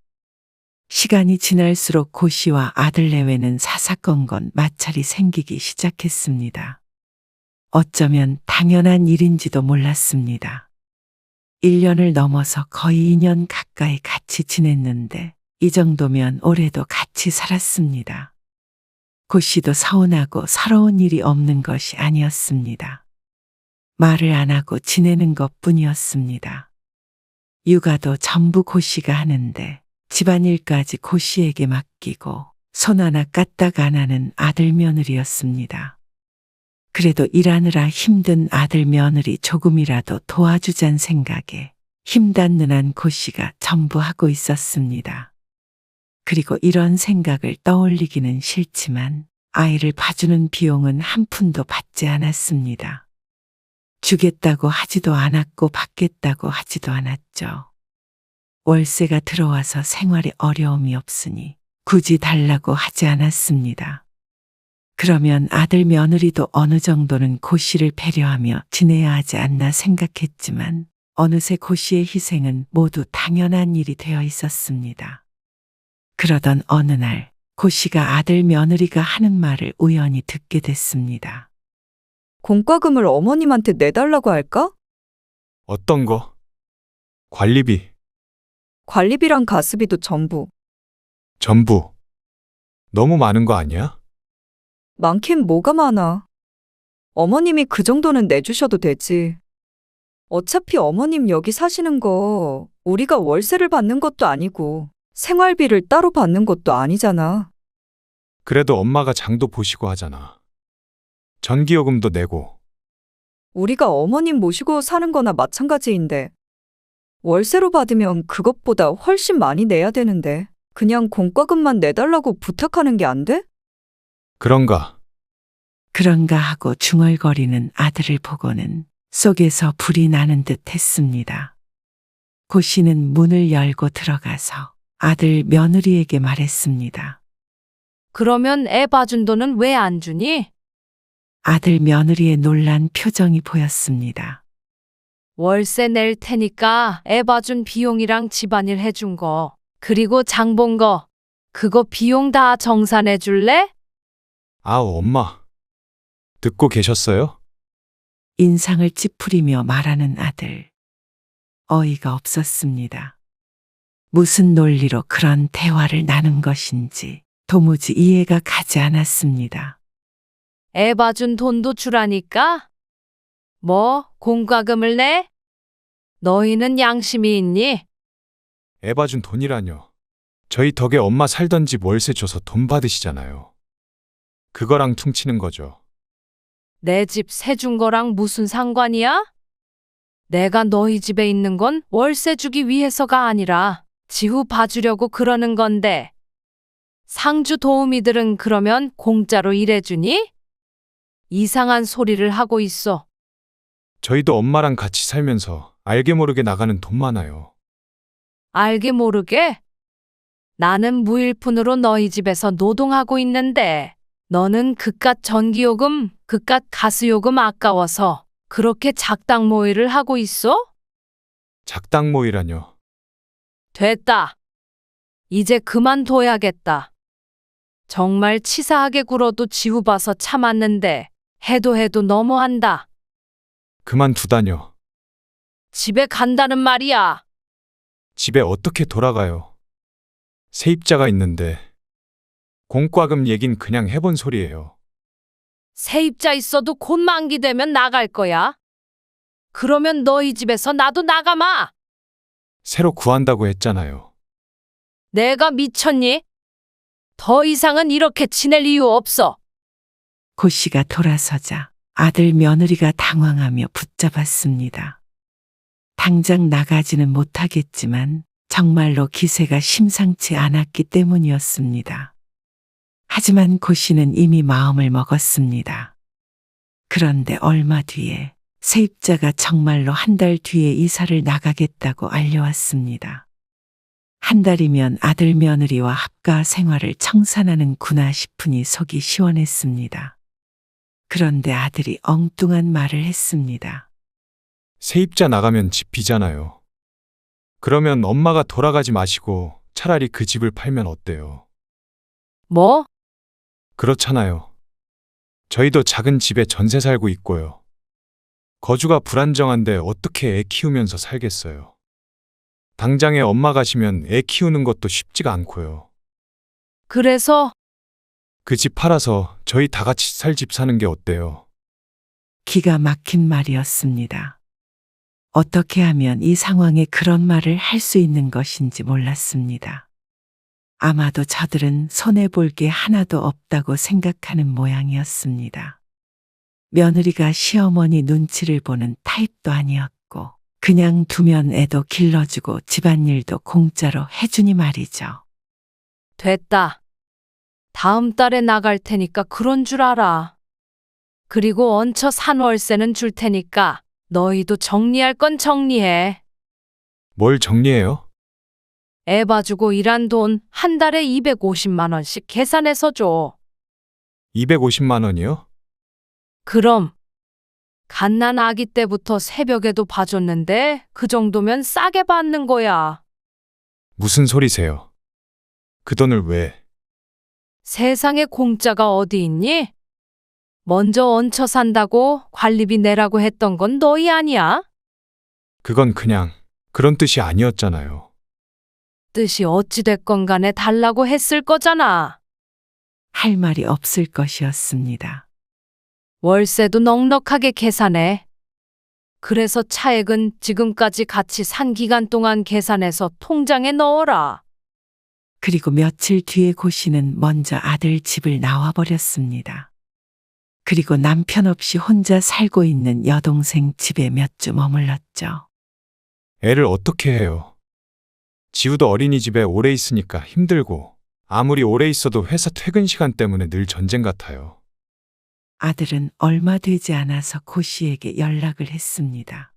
시간이 지날수록 고씨와 아들 내외는 사사건건 마찰이 생기기 시작했습니다. 어쩌면 당연한 일인지도 몰랐습니다. 1년을 넘어서 거의 2년 가까이 같이 지냈는데 이 정도면 올해도 같이 살았습니다. 고씨도 서운하고 서러운 일이 없는 것이 아니었습니다. 말을 안 하고 지내는 것뿐이었습니다. 육아도 전부 고씨가 하는데 집안일까지 고씨에게 맡기고 손 하나 까딱 안 하는 아들 며느리였습니다. 그래도 일하느라 힘든 아들 며느리 조금이라도 도와주잔 생각에 힘닿는 한 고 씨가 전부 하고 있었습니다. 그리고 이런 생각을 떠올리기는 싫지만 아이를 봐주는 비용은 한 푼도 받지 않았습니다. 주겠다고 하지도 않았고 받겠다고 하지도 않았죠. 월세가 들어와서 생활에 어려움이 없으니 굳이 달라고 하지 않았습니다. 그러면 아들 며느리도 어느 정도는 고 씨를 배려하며 지내야 하지 않나 생각했지만 어느새 고 씨의 희생은 모두 당연한 일이 되어 있었습니다. 그러던 어느 날 고 씨가 아들 며느리가 하는 말을 우연히 듣게 됐습니다. 공과금을 어머님한테 내달라고 할까? 어떤 거? 관리비, 관리비랑 가스비도 전부. 전부. 너무 많은 거 아니야? 많긴 뭐가 많아. 어머님이 그 정도는 내주셔도 되지. 어차피 어머님 여기 사시는 거 우리가 월세를 받는 것도 아니고 생활비를 따로 받는 것도 아니잖아. 그래도 엄마가 장도 보시고 하잖아. 전기요금도 내고. 우리가 어머님 모시고 사는 거나 마찬가지인데 월세로 받으면 그것보다 훨씬 많이 내야 되는데 그냥 공과금만 내달라고 부탁하는 게 안 돼? 그런가? 그런가 하고 중얼거리는 아들을 보고는 속에서 불이 나는 듯 했습니다. 고 씨는 문을 열고 들어가서 아들 며느리에게 말했습니다. 그러면 애 봐준 돈은 왜 안 주니? 아들 며느리의 놀란 표정이 보였습니다. 월세 낼 테니까 애 봐준 비용이랑 집안일 해준 거, 그리고 장 본 거, 그거 비용 다 정산해 줄래? 아우, 엄마. 듣고 계셨어요? 인상을 찌푸리며 말하는 아들. 어이가 없었습니다. 무슨 논리로 그런 대화를 나눈 것인지 도무지 이해가 가지 않았습니다. 애 봐준 돈도 주라니까? 뭐, 공과금을 내? 너희는 양심이 있니? 애 봐준 돈이라뇨. 저희 덕에 엄마 살던 집 월세 줘서 돈 받으시잖아요. 그거랑 퉁치는 거죠. 내 집 세 준 거랑 무슨 상관이야? 내가 너희 집에 있는 건 월세 주기 위해서가 아니라 지후 봐주려고 그러는 건데. 상주 도우미들은 그러면 공짜로 일해주니? 이상한 소리를 하고 있어. 저희도 엄마랑 같이 살면서 알게 모르게 나가는 돈 많아요. 알게 모르게? 나는 무일푼으로 너희 집에서 노동하고 있는데 너는 그깟 전기요금, 그깟 가스요금 아까워서 그렇게 작당 모의를 하고 있어? 작당 모이라뇨. 됐다. 이제 그만둬야겠다. 정말 치사하게 굴어도 지우 봐서 참았는데 해도 너무한다. 그만두다뇨. 집에 간다는 말이야. 집에 어떻게 돌아가요? 세입자가 있는데. 공과금 얘긴 그냥 해본 소리예요. 세입자 있어도 곧 만기되면 나갈 거야. 그러면 너희 집에서 나도 나가마. 새로 구한다고 했잖아요. 내가 미쳤니? 더 이상은 이렇게 지낼 이유 없어. 고 씨가 돌아서자 아들 며느리가 당황하며 붙잡았습니다. 당장 나가지는 못하겠지만 정말로 기세가 심상치 않았기 때문이었습니다. 하지만 고 씨는 이미 마음을 먹었습니다. 그런데 얼마 뒤에 세입자가 정말로 한 달 뒤에 이사를 나가겠다고 알려왔습니다. 한 달이면 아들 며느리와 합가 생활을 청산하는구나 싶으니 속이 시원했습니다. 그런데 아들이 엉뚱한 말을 했습니다. 세입자 나가면 집 비잖아요. 그러면 엄마가 돌아가지 마시고 차라리 그 집을 팔면 어때요? 뭐? 그렇잖아요. 저희도 작은 집에 전세 살고 있고요. 거주가 불안정한데 어떻게 애 키우면서 살겠어요. 당장에 엄마 가시면 애 키우는 것도 쉽지가 않고요. 그래서 그 집 팔아서 저희 다 같이 살 집 사는 게 어때요? 기가 막힌 말이었습니다. 어떻게 하면 이 상황에 그런 말을 할 수 있는 것인지 몰랐습니다. 아마도 저들은 손해볼 게 하나도 없다고 생각하는 모양이었습니다. 며느리가 시어머니 눈치를 보는 타입도 아니었고 그냥 두면 애도 길러주고 집안일도 공짜로 해주니 말이죠. 됐다. 다음 달에 나갈 테니까 그런 줄 알아. 그리고 얹혀 산 월세는 줄 테니까 너희도 정리할 건 정리해. 뭘 정리해요? 애 봐주고 일한 돈 한 달에 250만 원씩 계산해서 줘. 250만 원이요? 그럼 갓난 아기 때부터 새벽에도 봐줬는데 그 정도면 싸게 받는 거야. 무슨 소리세요? 그 돈을 왜? 세상에 공짜가 어디 있니? 먼저 얹혀 산다고 관리비 내라고 했던 건 너희 아니야? 그건 그냥 그런 뜻이 아니었잖아요. 뜻이 어찌됐건 간에 달라고 했을 거잖아. 할 말이 없을 것이었습니다. 월세도 넉넉하게 계산해. 그래서 차액은 지금까지 같이 산 기간 동안 계산해서 통장에 넣어라. 그리고 며칠 뒤에 고 씨는 먼저 아들 집을 나와버렸습니다. 그리고 남편 없이 혼자 살고 있는 여동생 집에 몇 주 머물렀죠. 애를 어떻게 해요? 지우도 어린이집에 오래 있으니까 힘들고 아무리 오래 있어도 회사 퇴근 시간 때문에 늘 전쟁 같아요. 아들은 얼마 되지 않아서 고 씨에게 연락을 했습니다.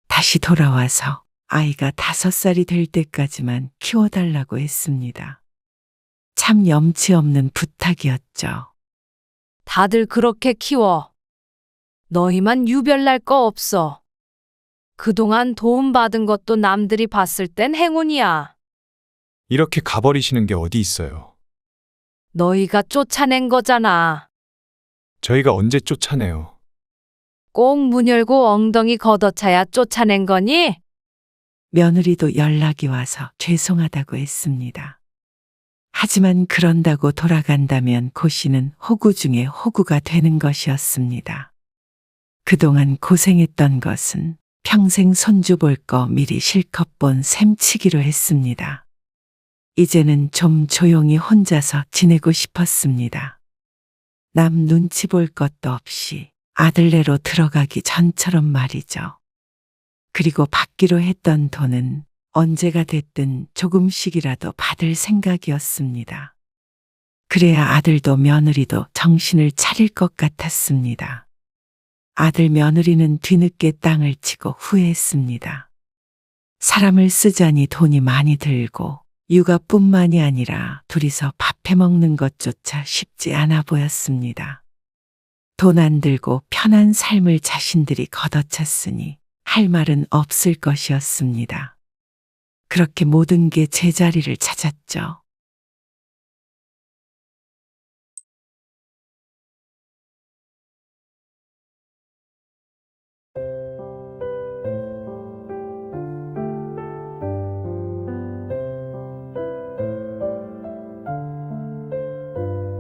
다시 돌아와서 아이가 5살이 될 때까지만 키워달라고 했습니다. 참 염치 없는 부탁이었죠. 다들 그렇게 키워. 너희만 유별날 거 없어. 그동안 도움받은 것도 남들이 봤을 땐 행운이야. 이렇게 가버리시는 게 어디 있어요? 너희가 쫓아낸 거잖아. 저희가 언제 쫓아내요? 꼭 문 열고 엉덩이 걷어차야 쫓아낸 거니? 며느리도 연락이 와서 죄송하다고 했습니다. 하지만 그런다고 돌아간다면 고 씨는 호구 중에 호구가 되는 것이었습니다. 그동안 고생했던 것은 평생 손주 볼 거 미리 실컷 본 셈치기로 했습니다. 이제는 좀 조용히 혼자서 지내고 싶었습니다. 남 눈치 볼 것도 없이 아들네로 들어가기 전처럼 말이죠. 그리고 받기로 했던 돈은 언제가 됐든 조금씩이라도 받을 생각이었습니다. 그래야 아들도 며느리도 정신을 차릴 것 같았습니다. 아들 며느리는 뒤늦게 땅을 치고 후회했습니다. 사람을 쓰자니 돈이 많이 들고 육아뿐만이 아니라 둘이서 밥해 먹는 것조차 쉽지 않아 보였습니다. 돈 안 들고 편한 삶을 자신들이 걷어찼으니 할 말은 없을 것이었습니다. 그렇게 모든 게 제자리를 찾았죠.